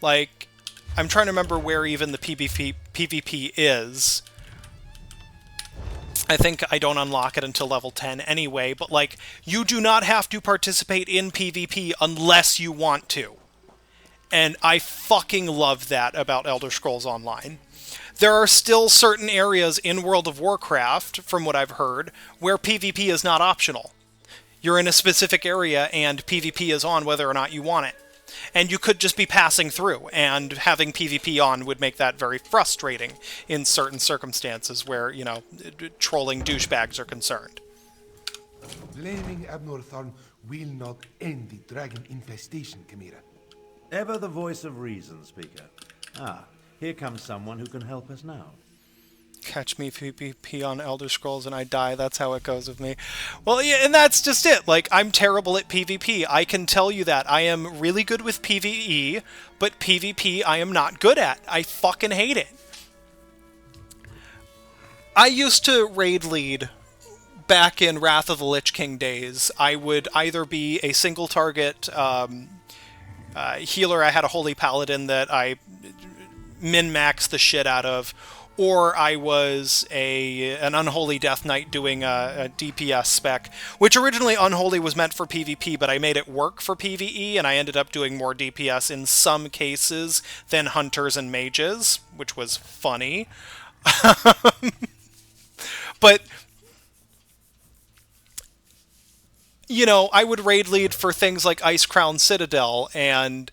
Like, I'm trying to remember where even the PvP is. I think I don't unlock it until level 10 anyway, but, like, you do not have to participate in PvP unless you want to. And I fucking love that about Elder Scrolls Online. There are still certain areas in World of Warcraft, from what I've heard, where PvP is not optional. You're in a specific area and PvP is on whether or not you want it. And you could just be passing through, and having PvP on would make that very frustrating in certain circumstances where, you know, trolling douchebags are concerned. Blaming Abnor Thorn will not end the dragon infestation, Chimera. Ever the voice of reason, Speaker. Ah, here comes someone who can help us now. Catch me PvP on Elder Scrolls and I die. That's how it goes with me. Well, yeah, and that's just it. Like, I'm terrible at PvP. I can tell you that. I am really good with PvE, but PvP I am not good at. I fucking hate it. I used to raid lead back in Wrath of the Lich King days. I would either be a single target healer. I had a Holy Paladin that I min-maxed the shit out of, or I was an Unholy Death Knight doing a DPS spec, which originally Unholy was meant for PvP, but I made it work for PvE, and I ended up doing more DPS in some cases than Hunters and Mages, which was funny. But, you know, I would raid lead for things like Ice Crown Citadel, and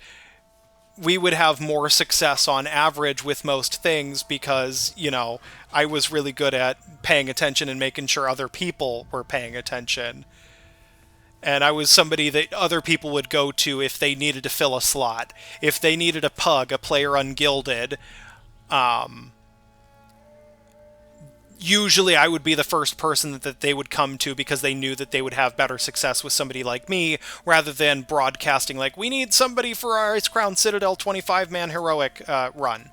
we would have more success on average with most things because, you know, I was really good at paying attention and making sure other people were paying attention. And I was somebody that other people would go to if they needed to fill a slot. If they needed a pug, a player ungilded, usually I would be the first person that they would come to because they knew that they would have better success with somebody like me, rather than broadcasting like, we need somebody for our Ice Crown Citadel 25-man heroic run.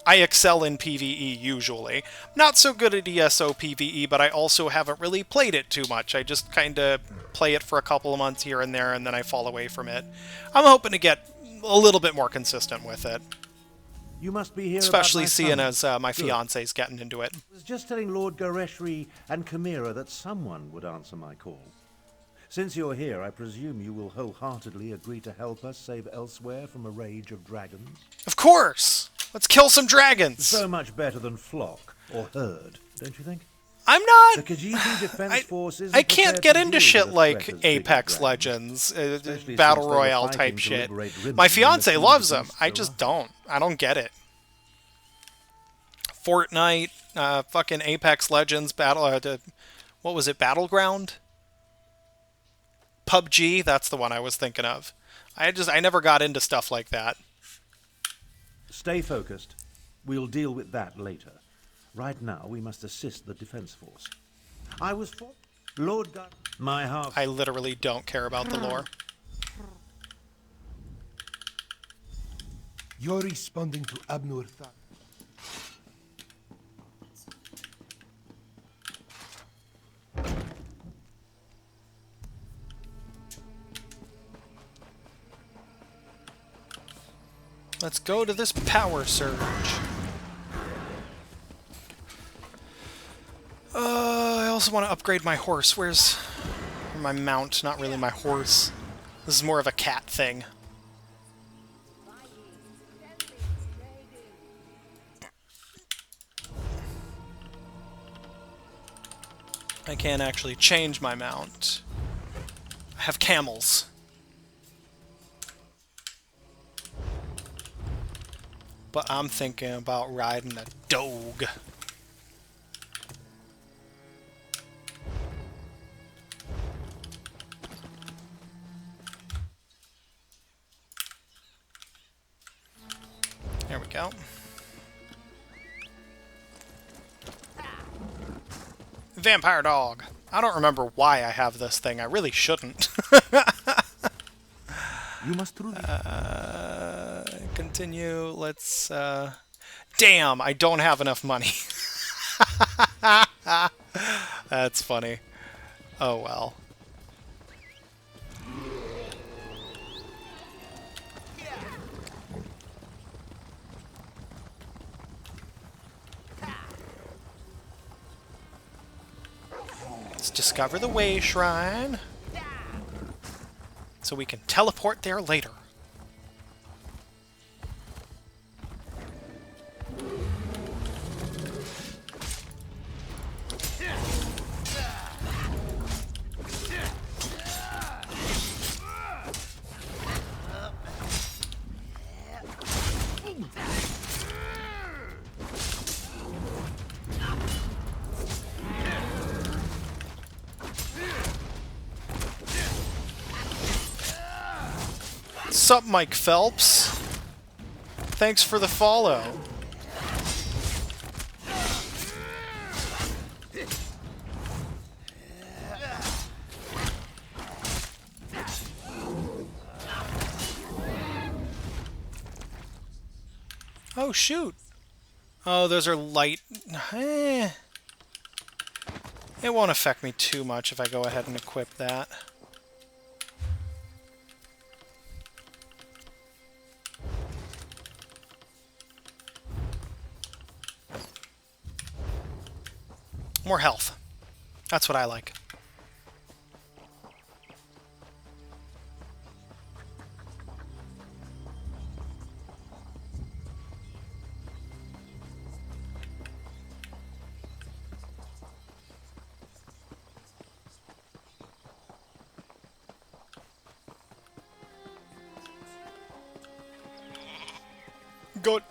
I excel in PvE usually. Not so good at ESO PvE, but I also haven't really played it too much. I just kind of play it for a couple of months here and there, and then I fall away from it. I'm hoping to get a little bit more consistent with it. You must be here especially about my seeing son. as my Good. fiance's getting into it. I was just telling Lord Gareshri and Chimera that someone would answer my call. Since you're here, I presume you will wholeheartedly agree to help us save Elsewhere from a rage of dragons? Of course! Let's kill some dragons! So much better than Flock or Herd, don't you think? I'm not... The Khajiit Defense Forces I are can't prepared get to into deal shit with a like threat as big as Apex dragons, Legends, especially since Battle they were Royale fighting type to shit. liberate Rimmer My from the fiance King's loves them. beasts I of just Wrath. don't. I don't get it. Fortnite, fucking Apex Legends, what was it, Battleground? PUBG, that's the one I was thinking of. I never got into stuff like that. Stay focused. We'll deal with that later. Right now, we must assist the defense force. I was for Lord God. My half. I literally don't care about the lore. You're responding to Abnor Thorn. Let's go to this power surge. I also want to upgrade my horse. Where's my mount? Not really my horse. This is more of a cat thing. I can't actually change my mount. I have camels. But I'm thinking about riding a dog. There we go. Vampire dog. I don't remember why I have this thing. I really shouldn't. You must truly... Continue. Let's, Damn, I don't have enough money. That's funny. Oh well. Let's discover the Way Shrine, so we can teleport there later. Sup, Mike Phelps? Thanks for the follow. Oh, shoot. Oh, those are light. It won't affect me too much if I go ahead and equip that. More health. That's what I like. Good.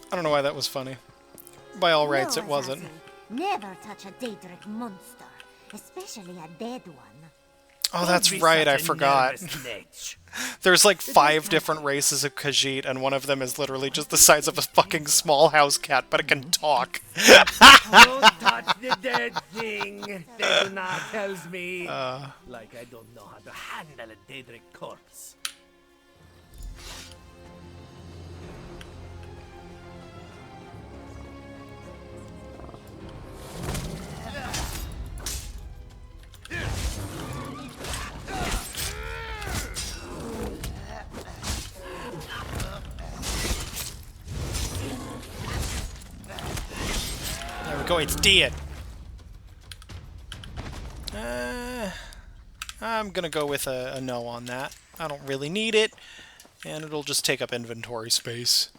I don't know why that was funny. By all rights, it wasn't. Never touch a Daedric monster, especially a dead one. Oh, that's right, I forgot. There's like 5 different races of Khajiit, and one of them is literally just the size of a fucking small house cat, but it can talk. Don't touch the dead thing. They do not tells me. Like I don't know how to handle a Daedric corpse. There we go, it's dead. I'm gonna go with a no on that. I don't really need it, and it'll just take up inventory space.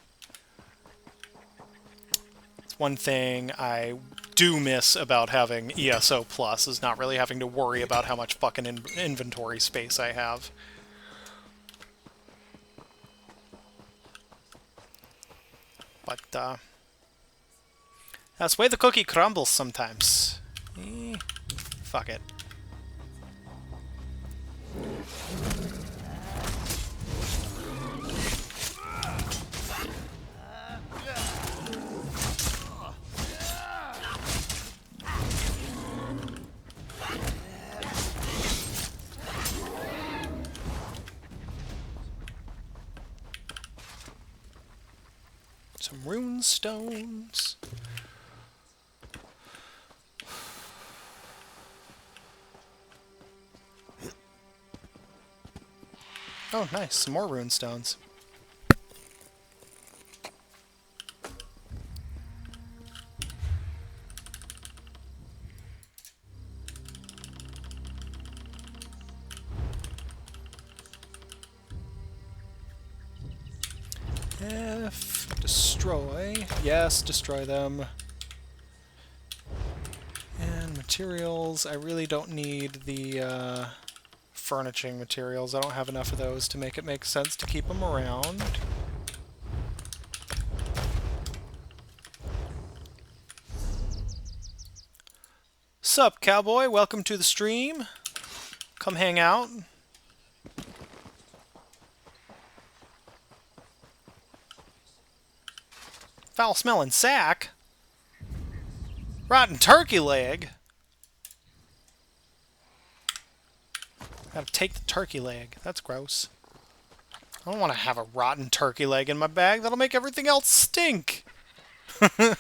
It's one thing I do miss about having ESO Plus, is not really having to worry about how much fucking inventory space I have. But, that's the way the cookie crumbles sometimes. Fuck it. Some rune stones. Oh, nice. Some more rune stones. F, destroy. Yes, destroy them. And materials. I really don't need the furnishing materials. I don't have enough of those to make it make sense to keep them around. Sup, cowboy? Welcome to the stream. Come hang out. Foul-smelling sack? Rotten turkey leg? Gotta take the turkey leg. That's gross. I don't want to have a rotten turkey leg in my bag. That'll make everything else stink. I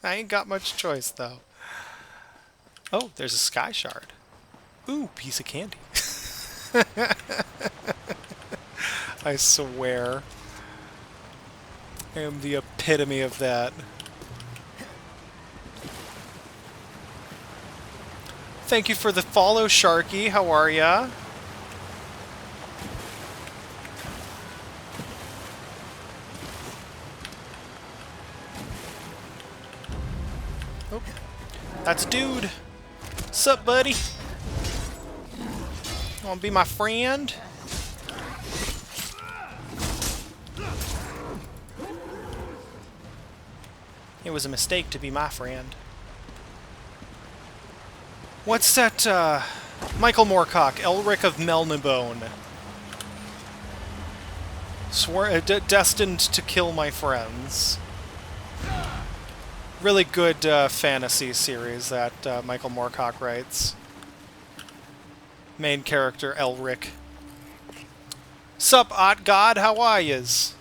ain't got much choice, though. Oh, there's a sky shard. Ooh, piece of candy. I swear. I am the epitome of that. Thank you for the follow, Sharky. How are ya? Oh, that's a dude. Sup, buddy? Wanna be my friend? It was a mistake to be my friend. What's that, Michael Moorcock, Elric of Melnibone. Destined to kill my friends. Really good fantasy series that Michael Moorcock writes. Main character, Elric. Sup, Ot God, how are yas?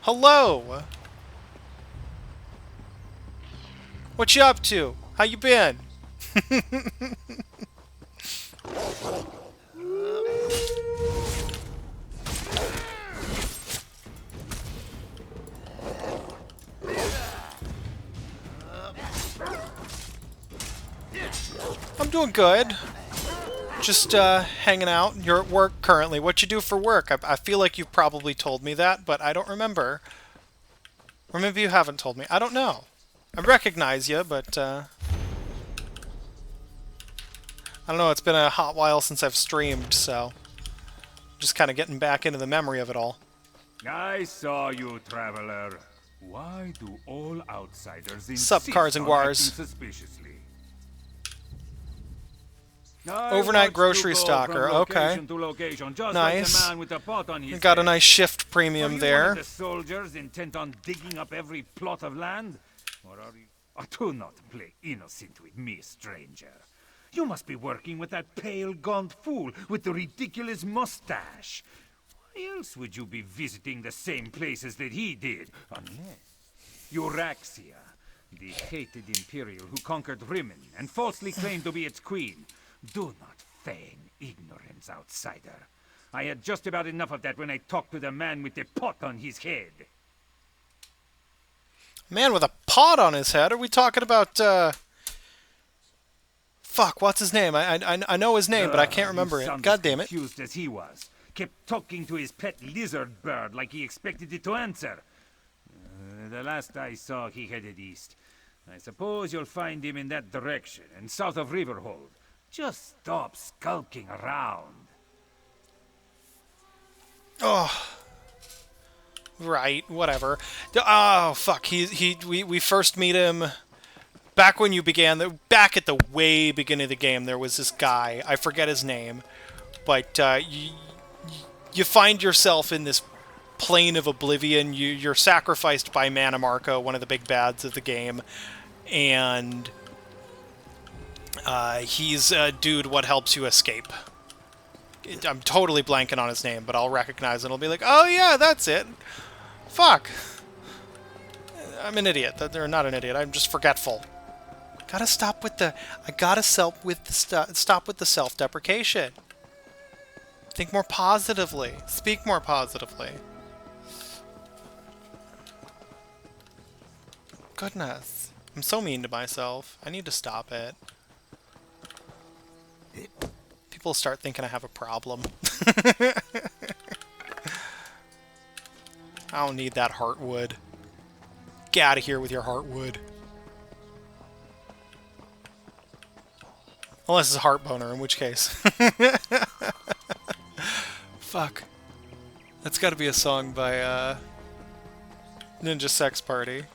Hello! What you up to? How you been? I'm doing good. Just hanging out. You're at work currently. What you do for work? I feel like you've probably told me that, but I don't remember. Or maybe you haven't told me. I don't know. I recognize you, but I don't know. It's been a hot while since I've streamed, so just kind of getting back into the memory of it all. I saw you, traveler. Why do all outsiders Sup, cars and guars. suspiciously? Overnight grocery stocker. Okay. Nice. You got a nice shift premium there. The soldiers intent on digging up every plot of land, or are you? Oh, do not play innocent with me, stranger. You must be working with that pale, gaunt fool with the ridiculous mustache. Why else would you be visiting the same places that he did? Unless Euraxia, the hated Imperial who conquered Rimmon and falsely claimed to be its queen. Do not feign ignorance, outsider. I had just about enough of that when I talked to the man with the pot on his head. Man with a pot on his head? Are we talking about, fuck, what's his name? I know his name, but I can't remember it. God damn it. Confused as he was. Kept talking to his pet lizard bird like he expected it to answer. The last I saw, he headed east. I suppose you'll find him in that direction, and south of Riverhold. Just stop skulking around. Oh. Right, whatever. Oh, fuck. We first meet him back when you began, back at the way beginning of the game, there was this guy. I forget his name. But you find yourself in this plane of oblivion. You're sacrificed by Manamarco, one of the big bads of the game. And he's a dude what helps you escape. I'm totally blanking on his name, but I'll recognize it. It'll be like, oh yeah, that's it. Fuck. I'm an idiot. They're not an idiot. I'm just forgetful. Gotta stop with the. I gotta stop with the self-deprecation. Think more positively. Speak more positively. Goodness. I'm so mean to myself. I need to stop it. People start thinking I have a problem. I don't need that heartwood. Get out of here with your heartwood. Unless it's a heart boner, in which case. Fuck. That's gotta be a song by, Ninja Sex Party.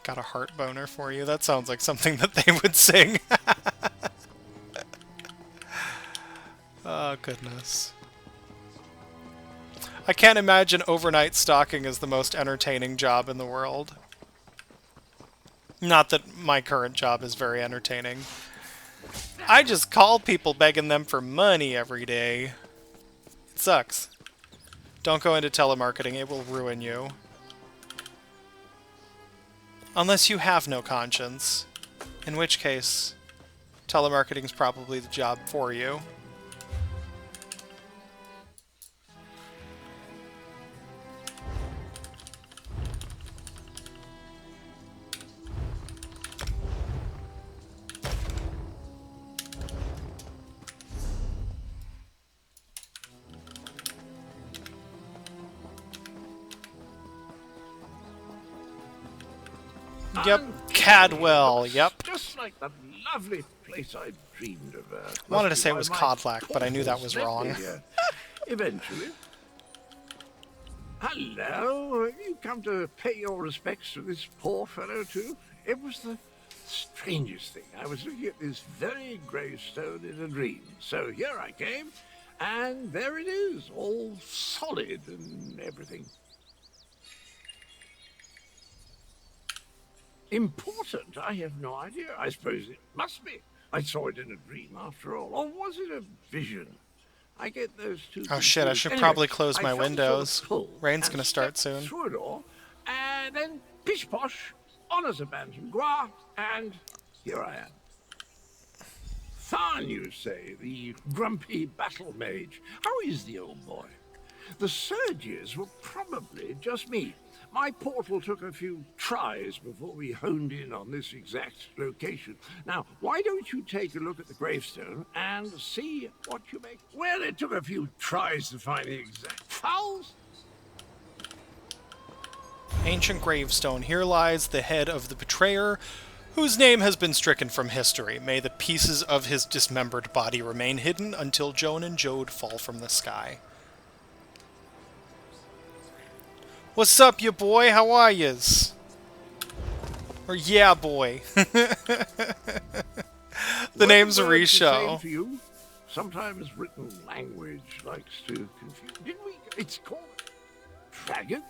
Got a heart boner for you. That sounds like something that they would sing. Oh, goodness. I can't imagine overnight stalking as the most entertaining job in the world. Not that my current job is very entertaining. I just call people begging them for money every day. It sucks. Don't go into telemarketing, it will ruin you. Unless you have no conscience. In which case, telemarketing is probably the job for you. Yep, Cadwell, yep. Just like that lovely place I dreamed of. Wanted to say it was Codlack, but I knew that was wrong. Eventually. Hello, have you come to pay your respects to this poor fellow too? It was the strangest thing. I was looking at this very gravestone in a dream. So here I came, and there it is, all solid and everything. Important? I have no idea. I suppose it must be. I saw it in a dream after all. Or was it a vision? I get those two. Oh shit, I should probably close my windows. Rain's gonna start soon. Through a door, and then pish posh, on as a bantam gras, and here I am. Tharn, you say, the grumpy battle mage. How is the old boy? The surges were probably just me. My portal took a few tries before we honed in on this exact location. Now, why don't you take a look at the gravestone and see what you make? Well, it took a few tries to find the exact fouls. Ancient gravestone. Here lies the head of the betrayer, whose name has been stricken from history. May the pieces of his dismembered body remain hidden until Joan and Jode fall from the sky. What's up, you boy? How are yous? Or yeah, boy. The name's Risho. Sometimes written language likes to confuse. Didn't we? It's called dragon.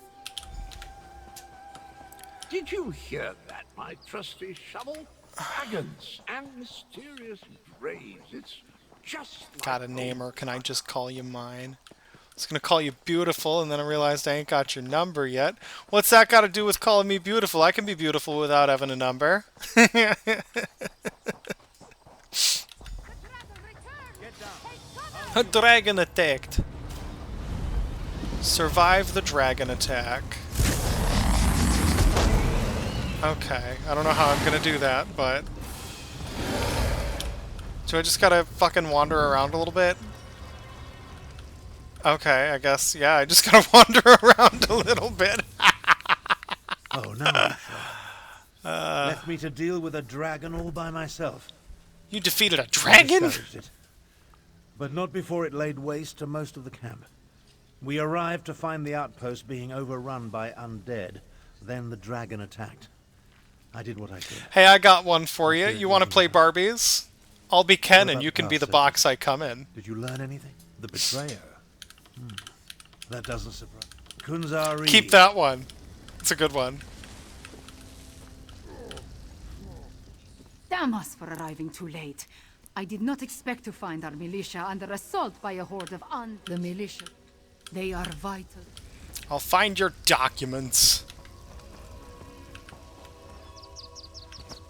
Did you hear that, my trusty shovel? Dragons and mysterious graves. It's just like Got a name, or can I just call you mine? I was gonna call you beautiful, and then I realized I ain't got your number yet. What's that got to do with calling me beautiful? I can be beautiful without having a number. A dragon attacked. Survive the dragon attack. Okay, I don't know how I'm gonna do that, but... Do I just gotta fucking wander around a little bit? Okay, I guess, yeah, I just gotta wander around a little bit. Oh, no. Left me to deal with a dragon all by myself. You defeated a dragon? It, but not before it laid waste to most of the camp. We arrived to find the outpost being overrun by undead. Then the dragon attacked. I did what I could. Hey, I got one for you. You want to play Barbies? I'll be Ken and you can be the box I come in. Did you learn anything? The betrayer. That doesn't surprise me. Kunzari. Keep that one. It's a good one. Damn us for arriving too late. I did not expect to find our militia under assault by a horde of the militia. They are vital. I'll find your documents.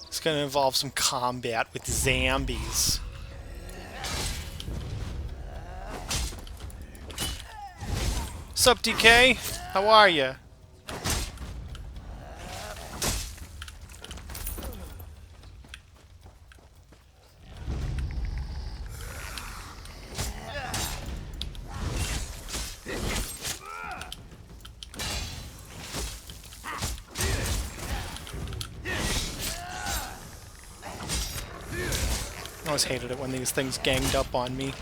It's gonna involve some combat with zombies. Sup, DK? How are ya? I always hated it when these things ganged up on me.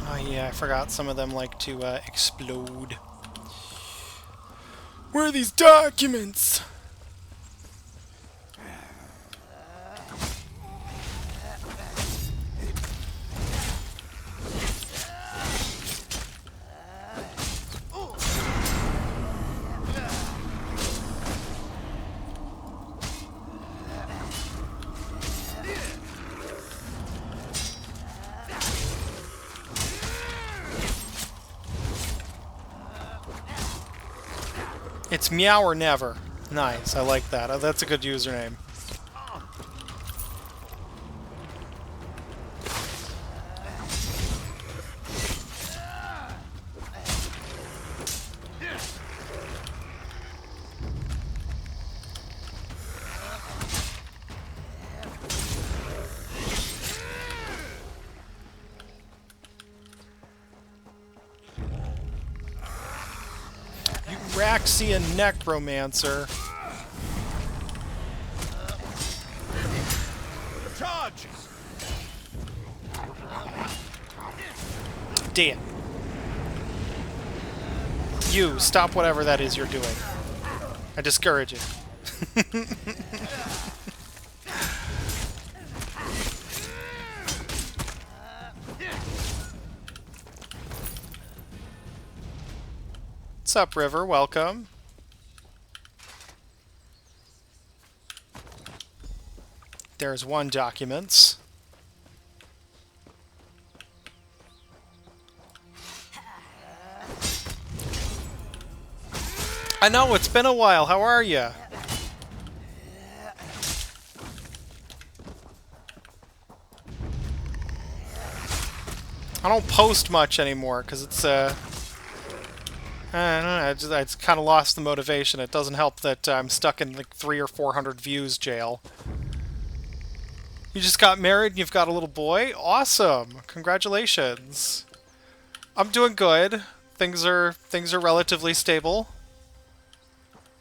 Oh yeah, I forgot some of them like to explode. Where are these documents? It's meow or never. Nice, I like that. That's a good username. Raxian Necromancer. Charge! Damn. You, stop whatever that is you're doing. I discourage it. What's up, River? Welcome. There's one documents. I know, it's been a while. How are ya? I don't post much anymore because it's I don't know, I just kind of lost the motivation. It doesn't help that I'm stuck in like 300 or 400 views jail. You just got married and you've got a little boy? Awesome! Congratulations. I'm doing good. Things are relatively stable.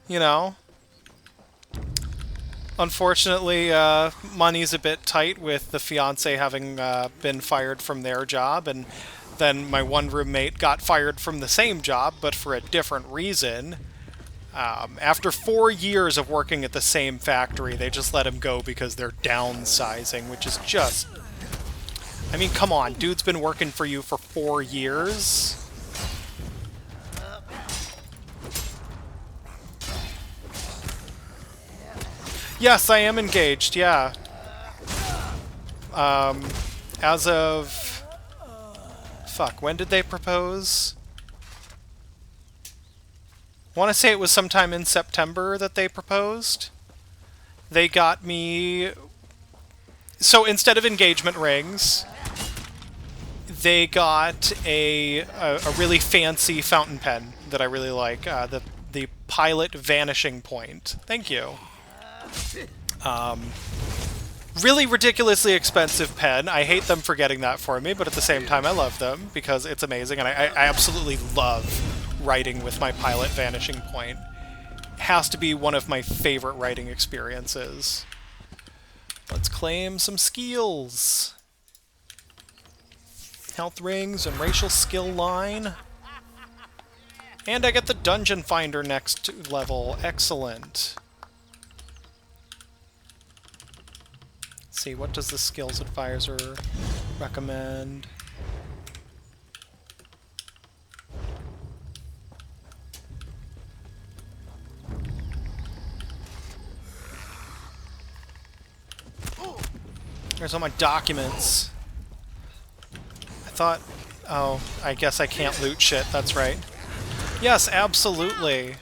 You know. Unfortunately, money's a bit tight with the fiance having been fired from their job, and then my one roommate got fired from the same job, but for a different reason. After 4 years of working at the same factory, they just let him go because they're downsizing, which is just... I mean, come on, dude's been working for you for 4 years. Yes, I am engaged, yeah. As of... Fuck, when did they propose? I want to say it was sometime in September that they proposed. They got me... So instead of engagement rings, they got a really fancy fountain pen that I really like. The Pilot Vanishing Point. Thank you. Really ridiculously expensive pen. I hate them for getting that for me, but at the same time I love them because it's amazing, and I absolutely love writing with my Pilot Vanishing Point. Has to be one of my favorite writing experiences. Let's claim some skills. Health rings and racial skill line. And I get the Dungeon Finder next level. Excellent. Let's see, what does the skills advisor recommend? There's all my documents. I thought... Oh, I guess I can't loot shit, that's right. Yes, absolutely.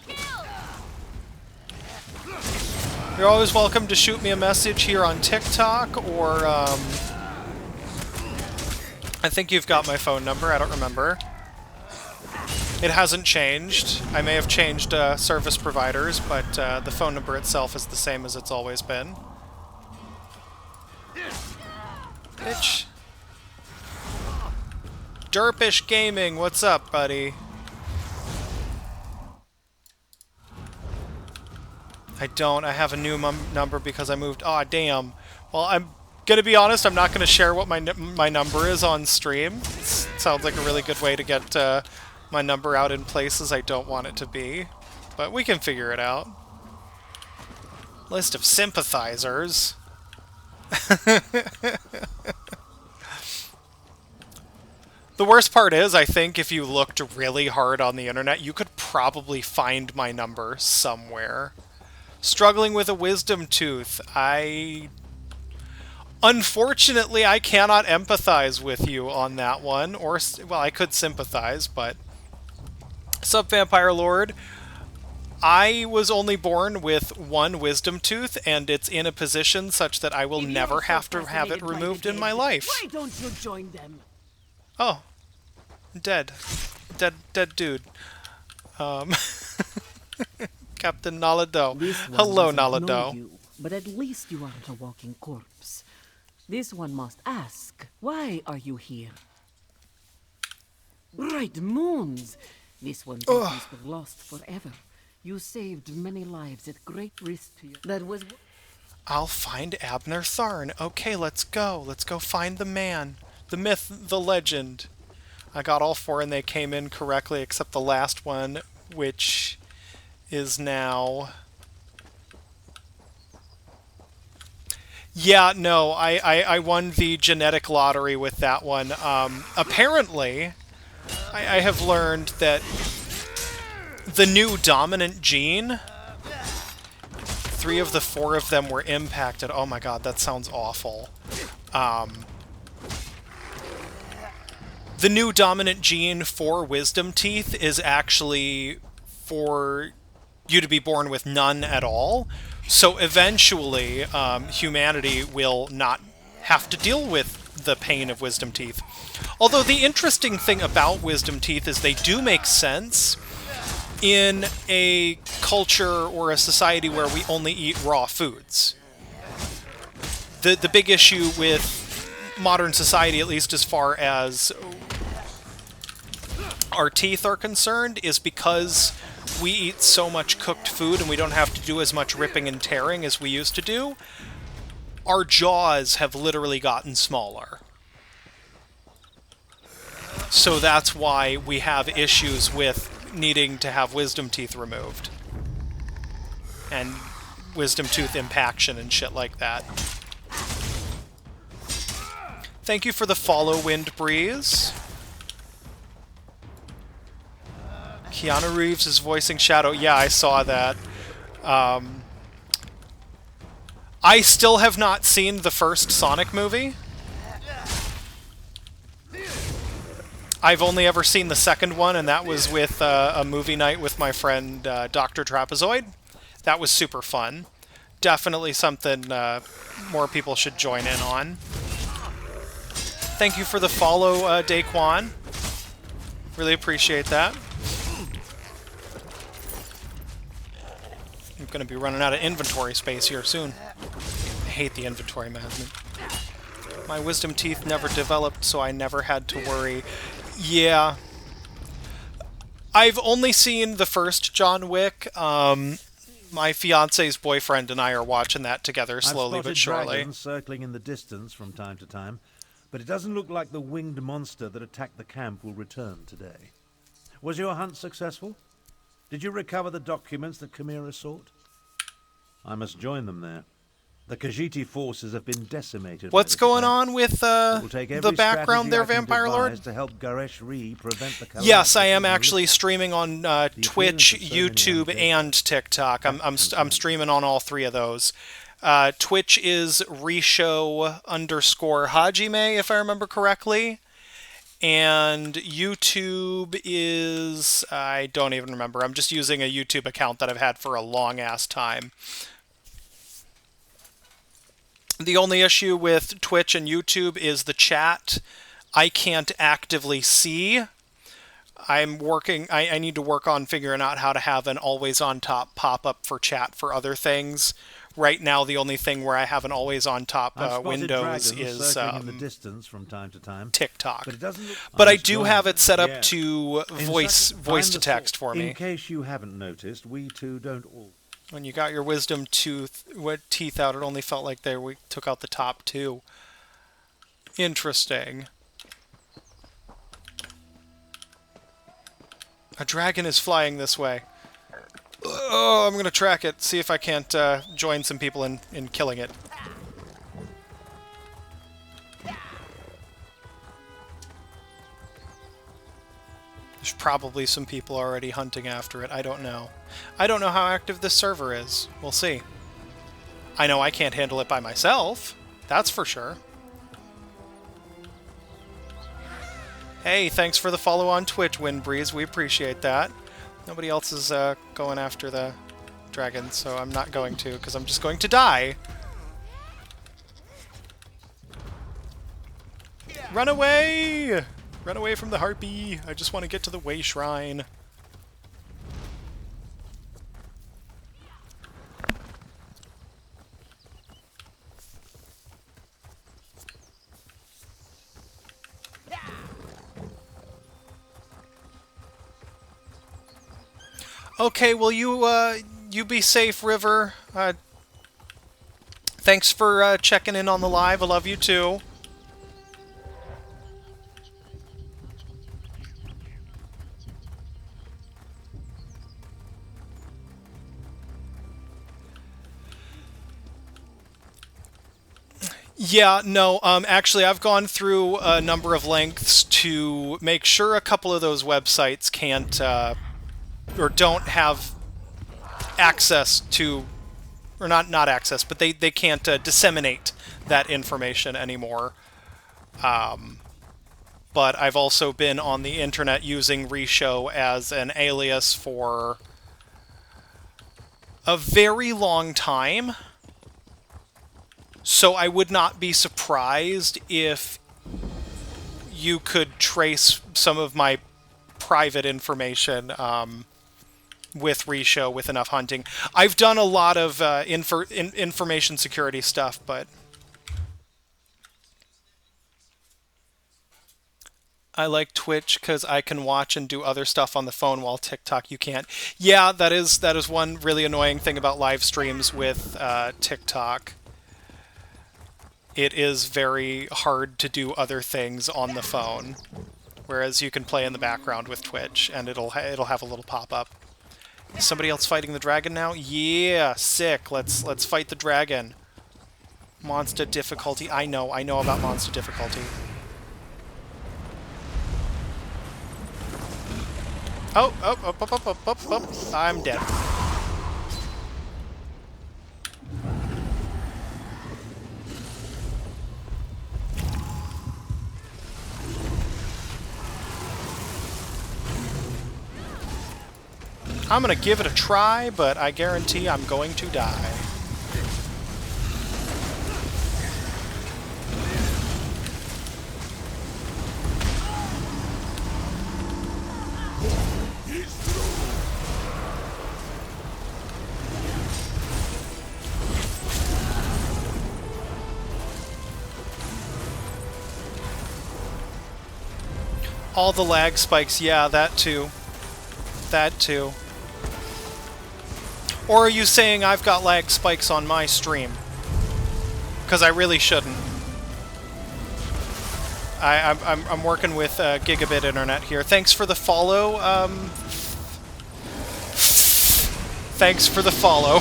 You're always welcome to shoot me a message here on TikTok, or I think you've got my phone number, I don't remember. It hasn't changed. I may have changed service providers, but the phone number itself is the same as it's always been. Bitch. Derpish Gaming, what's up, buddy? I don't. I have a new number because I moved. Aw, damn. Well, I'm gonna be honest. I'm not gonna share what my number is on stream. Sounds like a really good way to get my number out in places I don't want it to be, but we can figure it out. List of sympathizers. The worst part is, I think if you looked really hard on the internet, you could probably find my number somewhere. Struggling with a wisdom tooth. Unfortunately, I cannot empathize with you on that one. Or, well, I could sympathize, but... Sup, Vampire Lord? I was only born with one wisdom tooth, and it's in a position such that I will never have to have it removed in my life. Why don't you join them? Oh. Dead. Dead dude. Captain Nalado. Hello, Nalado. But at least you aren't a walking corpse. This one must ask, why are you here? Bright moons! This one's essence were lost forever. You saved many lives at great risk to you. That was... I'll find Abner Tharn. Okay, let's go. Let's go find the man. The myth, the legend. I got all 4 and they came in correctly, except the last one, which is now... Yeah, no, I won the genetic lottery with that one. Apparently, I have learned that the new dominant gene, 3 of the 4 of them were impacted. Oh my god, that sounds awful. The new dominant gene for wisdom teeth is actually for you to be born with none at all. So eventually, humanity will not have to deal with the pain of wisdom teeth. Although the interesting thing about wisdom teeth is they do make sense in a culture or a society where we only eat raw foods. The big issue with modern society, at least as far as our teeth are concerned, is because we eat so much cooked food and we don't have to do as much ripping and tearing as we used to do. Our jaws have literally gotten smaller. So that's why we have issues with needing to have wisdom teeth removed. And wisdom tooth impaction and shit like that. Thank you for the follow, Wind Breeze. Keanu Reeves is voicing Shadow. Yeah, I saw that. I still have not seen the first Sonic movie. I've only ever seen the second one, and that was with a movie night with my friend Dr. Trapezoid. That was super fun. Definitely something more people should join in on. Thank you for the follow, Daquan. Really appreciate that. I'm going to be running out of inventory space here soon. I hate the inventory management. My wisdom teeth never developed, so I never had to worry. Yeah. I've only seen the first John Wick. My fiance's boyfriend and I are watching that together slowly but surely. I've spotted dragons circling in the distance from time to time, but it doesn't look like the winged monster that attacked the camp will return today. Was your hunt successful? Did you recover the documents that Chimera sought? I must join them there. The Khajiit forces have been decimated. What's going on with the background there, Vampire Lord? To help Garesh prevent the yes, I am actually streaming on Twitch, YouTube, and TikTok. I'm streaming on all 3 of those. Twitch is Risho_Hajime, if I remember correctly. And YouTube is... I don't even remember. I'm just using a YouTube account that I've had for a long-ass time. The only issue with Twitch and YouTube is the chat. I can't actively see. I'm working, I need to work on figuring out how to have an always on top pop up for chat for other things. Right now, the only thing where I have an always on top Windows is in the distance from time to time. TikTok. But, it doesn't look but I do have it set up to voice to text for me. In case you haven't noticed, we two don't all. When you got your wisdom teeth out, it only felt like we took out the top two. Interesting. A dragon is flying this way. Oh, I'm going to track it, see if I can't join some people in killing it. There's probably some people already hunting after it. I don't know. I don't know how active this server is. We'll see. I know I can't handle it by myself. That's for sure. Hey, thanks for the follow on Twitch, Windbreeze. We appreciate that. Nobody else is going after the dragon, so I'm not going to, because I'm just going to die. Run away! Run away from the harpy! I just want to get to the way shrine. Okay, well you be safe, River. Thanks for checking in on the live. I love you too. Yeah, no, actually I've gone through a number of lengths to make sure a couple of those websites can't or don't have access to, or not access, but they can't disseminate that information anymore. But I've also been on the internet using Reshow as an alias for a very long time. So I would not be surprised if you could trace some of my private information with Reshow with enough hunting. I've done a lot of information security stuff, but I like Twitch because I can watch and do other stuff on the phone while TikTok you can't. Yeah, that is one really annoying thing about live streams with TikTok. It is very hard to do other things on the phone, whereas you can play in the background with Twitch and it'll have a little pop-up. Is somebody else fighting the dragon now? Yeah, sick. Let's fight the dragon. Monster difficulty. I know about monster difficulty. Oh, I'm dead. I'm gonna give it a try, but I guarantee I'm going to die. All the lag spikes, yeah, that too. That too. Or are you saying I've got lag spikes on my stream? Because I really shouldn't. I'm working with gigabit internet here. Thanks for the follow. Thanks for the follow.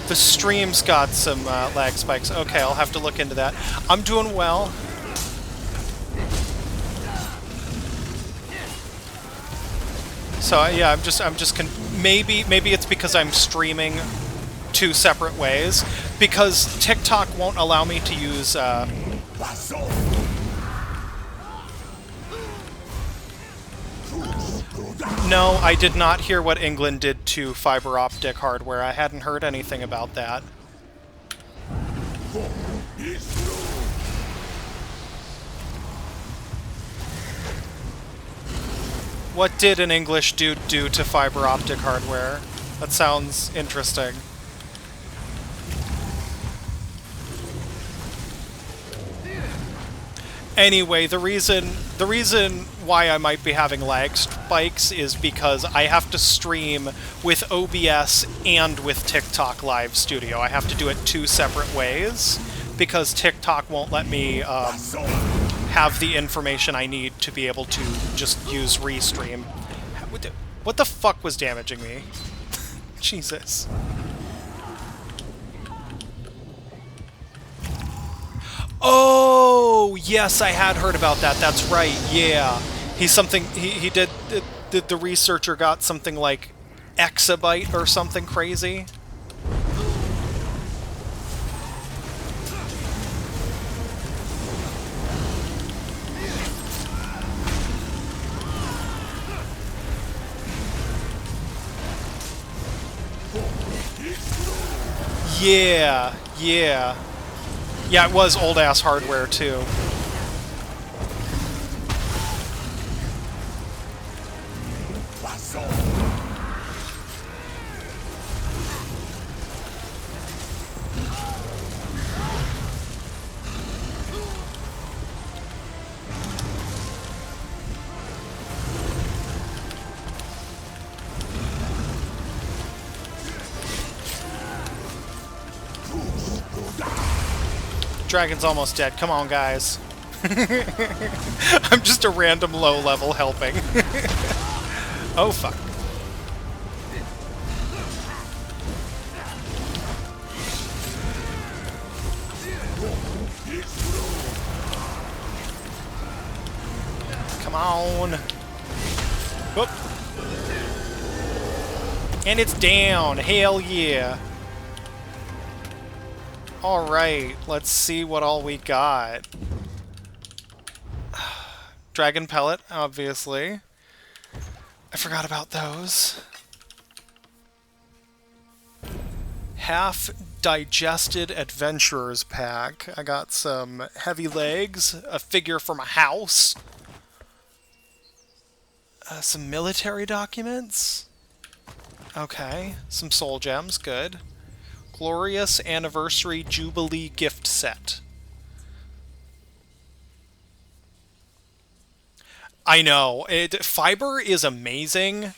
The stream's got some lag spikes. Okay, I'll have to look into that. I'm doing well. So yeah, maybe it's because I'm streaming two separate ways, because TikTok won't allow me to use No, I did not hear what England did to fiber optic hardware. I hadn't heard anything about that. What did an English dude do to fiber optic hardware? That sounds interesting. Anyway, the reason why I might be having lag spikes is because I have to stream with OBS and with TikTok Live Studio. I have to do it 2 separate ways because TikTok won't let me have the information I need to be able to just use Restream. What the fuck was damaging me? Jesus. Oh, yes, I had heard about that. That's right. Yeah. He's something he did the researcher got something like exabyte or something crazy. Yeah. Yeah. Yeah, it was old-ass hardware, too. Dragon's almost dead. Come on, guys. I'm just a random low level helping. Oh, fuck. Come on. Whoop. And it's down. Hell yeah. Alright, let's see what all we got. Dragon pellet, obviously. I forgot about those. Half digested adventurers pack. I got some heavy legs, a figure from a house, some military documents. Okay, some soul gems, good. Glorious Anniversary Jubilee gift set. I know. Fiber is amazing.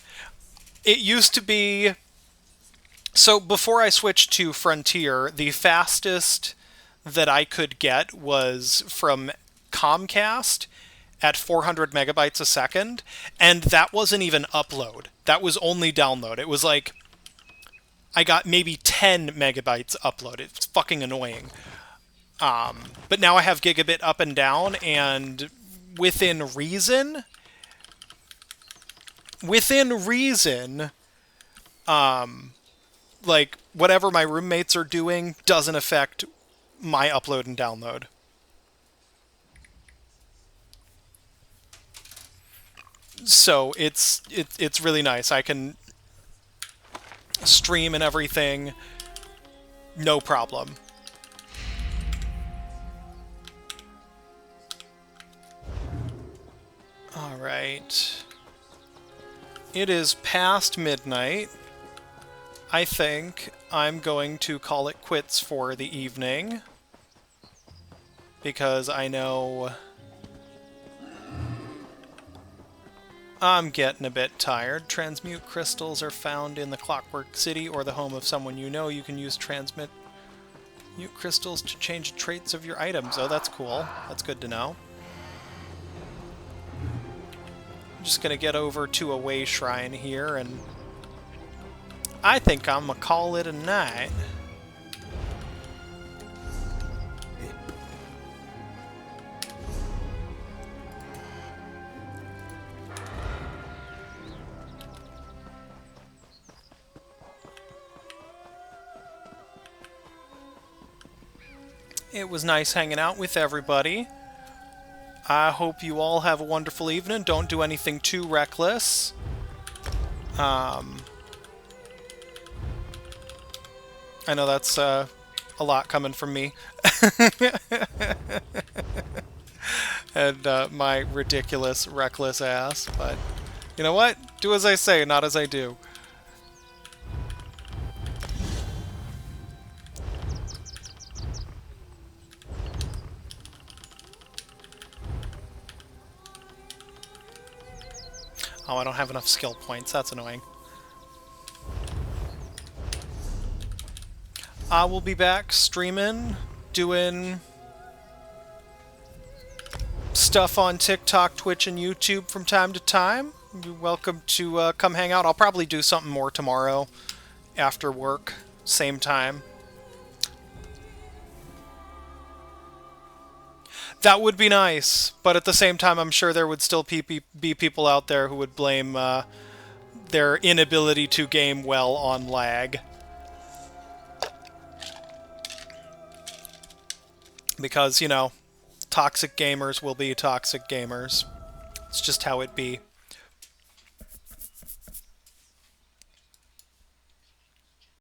It used to be... So before I switched to Frontier, the fastest that I could get was from Comcast at 400 megabytes a second, and that wasn't even upload. That was only download. It was like... I got maybe 10 megabytes uploaded. It's fucking annoying. But now I have gigabit up and down, and within reason, like, whatever my roommates are doing doesn't affect my upload and download. So it's really nice. I can stream and everything, no problem. Alright. It is past midnight. I think I'm going to call it quits for the evening, because I know I'm getting a bit tired. Transmute crystals are found in the Clockwork City or the home of someone you know. You can use transmute crystals to change traits of your items. Oh, that's cool. That's good to know. I'm just gonna get over to a way shrine here, and I think I'm gonna call it a night. It was nice hanging out with everybody. I hope you all have a wonderful evening. Don't do anything too reckless. I know that's a lot coming from me. And my ridiculous, reckless ass, but you know what? Do as I say, not as I do. Oh, I don't have enough skill points. That's annoying. I will be back streaming, doing stuff on TikTok, Twitch, and YouTube from time to time. You're welcome to come hang out. I'll probably do something more tomorrow after work, same time. That would be nice, but at the same time, I'm sure there would still be people out there who would blame their inability to game well on lag. Because, you know, toxic gamers will be toxic gamers. It's just how it be.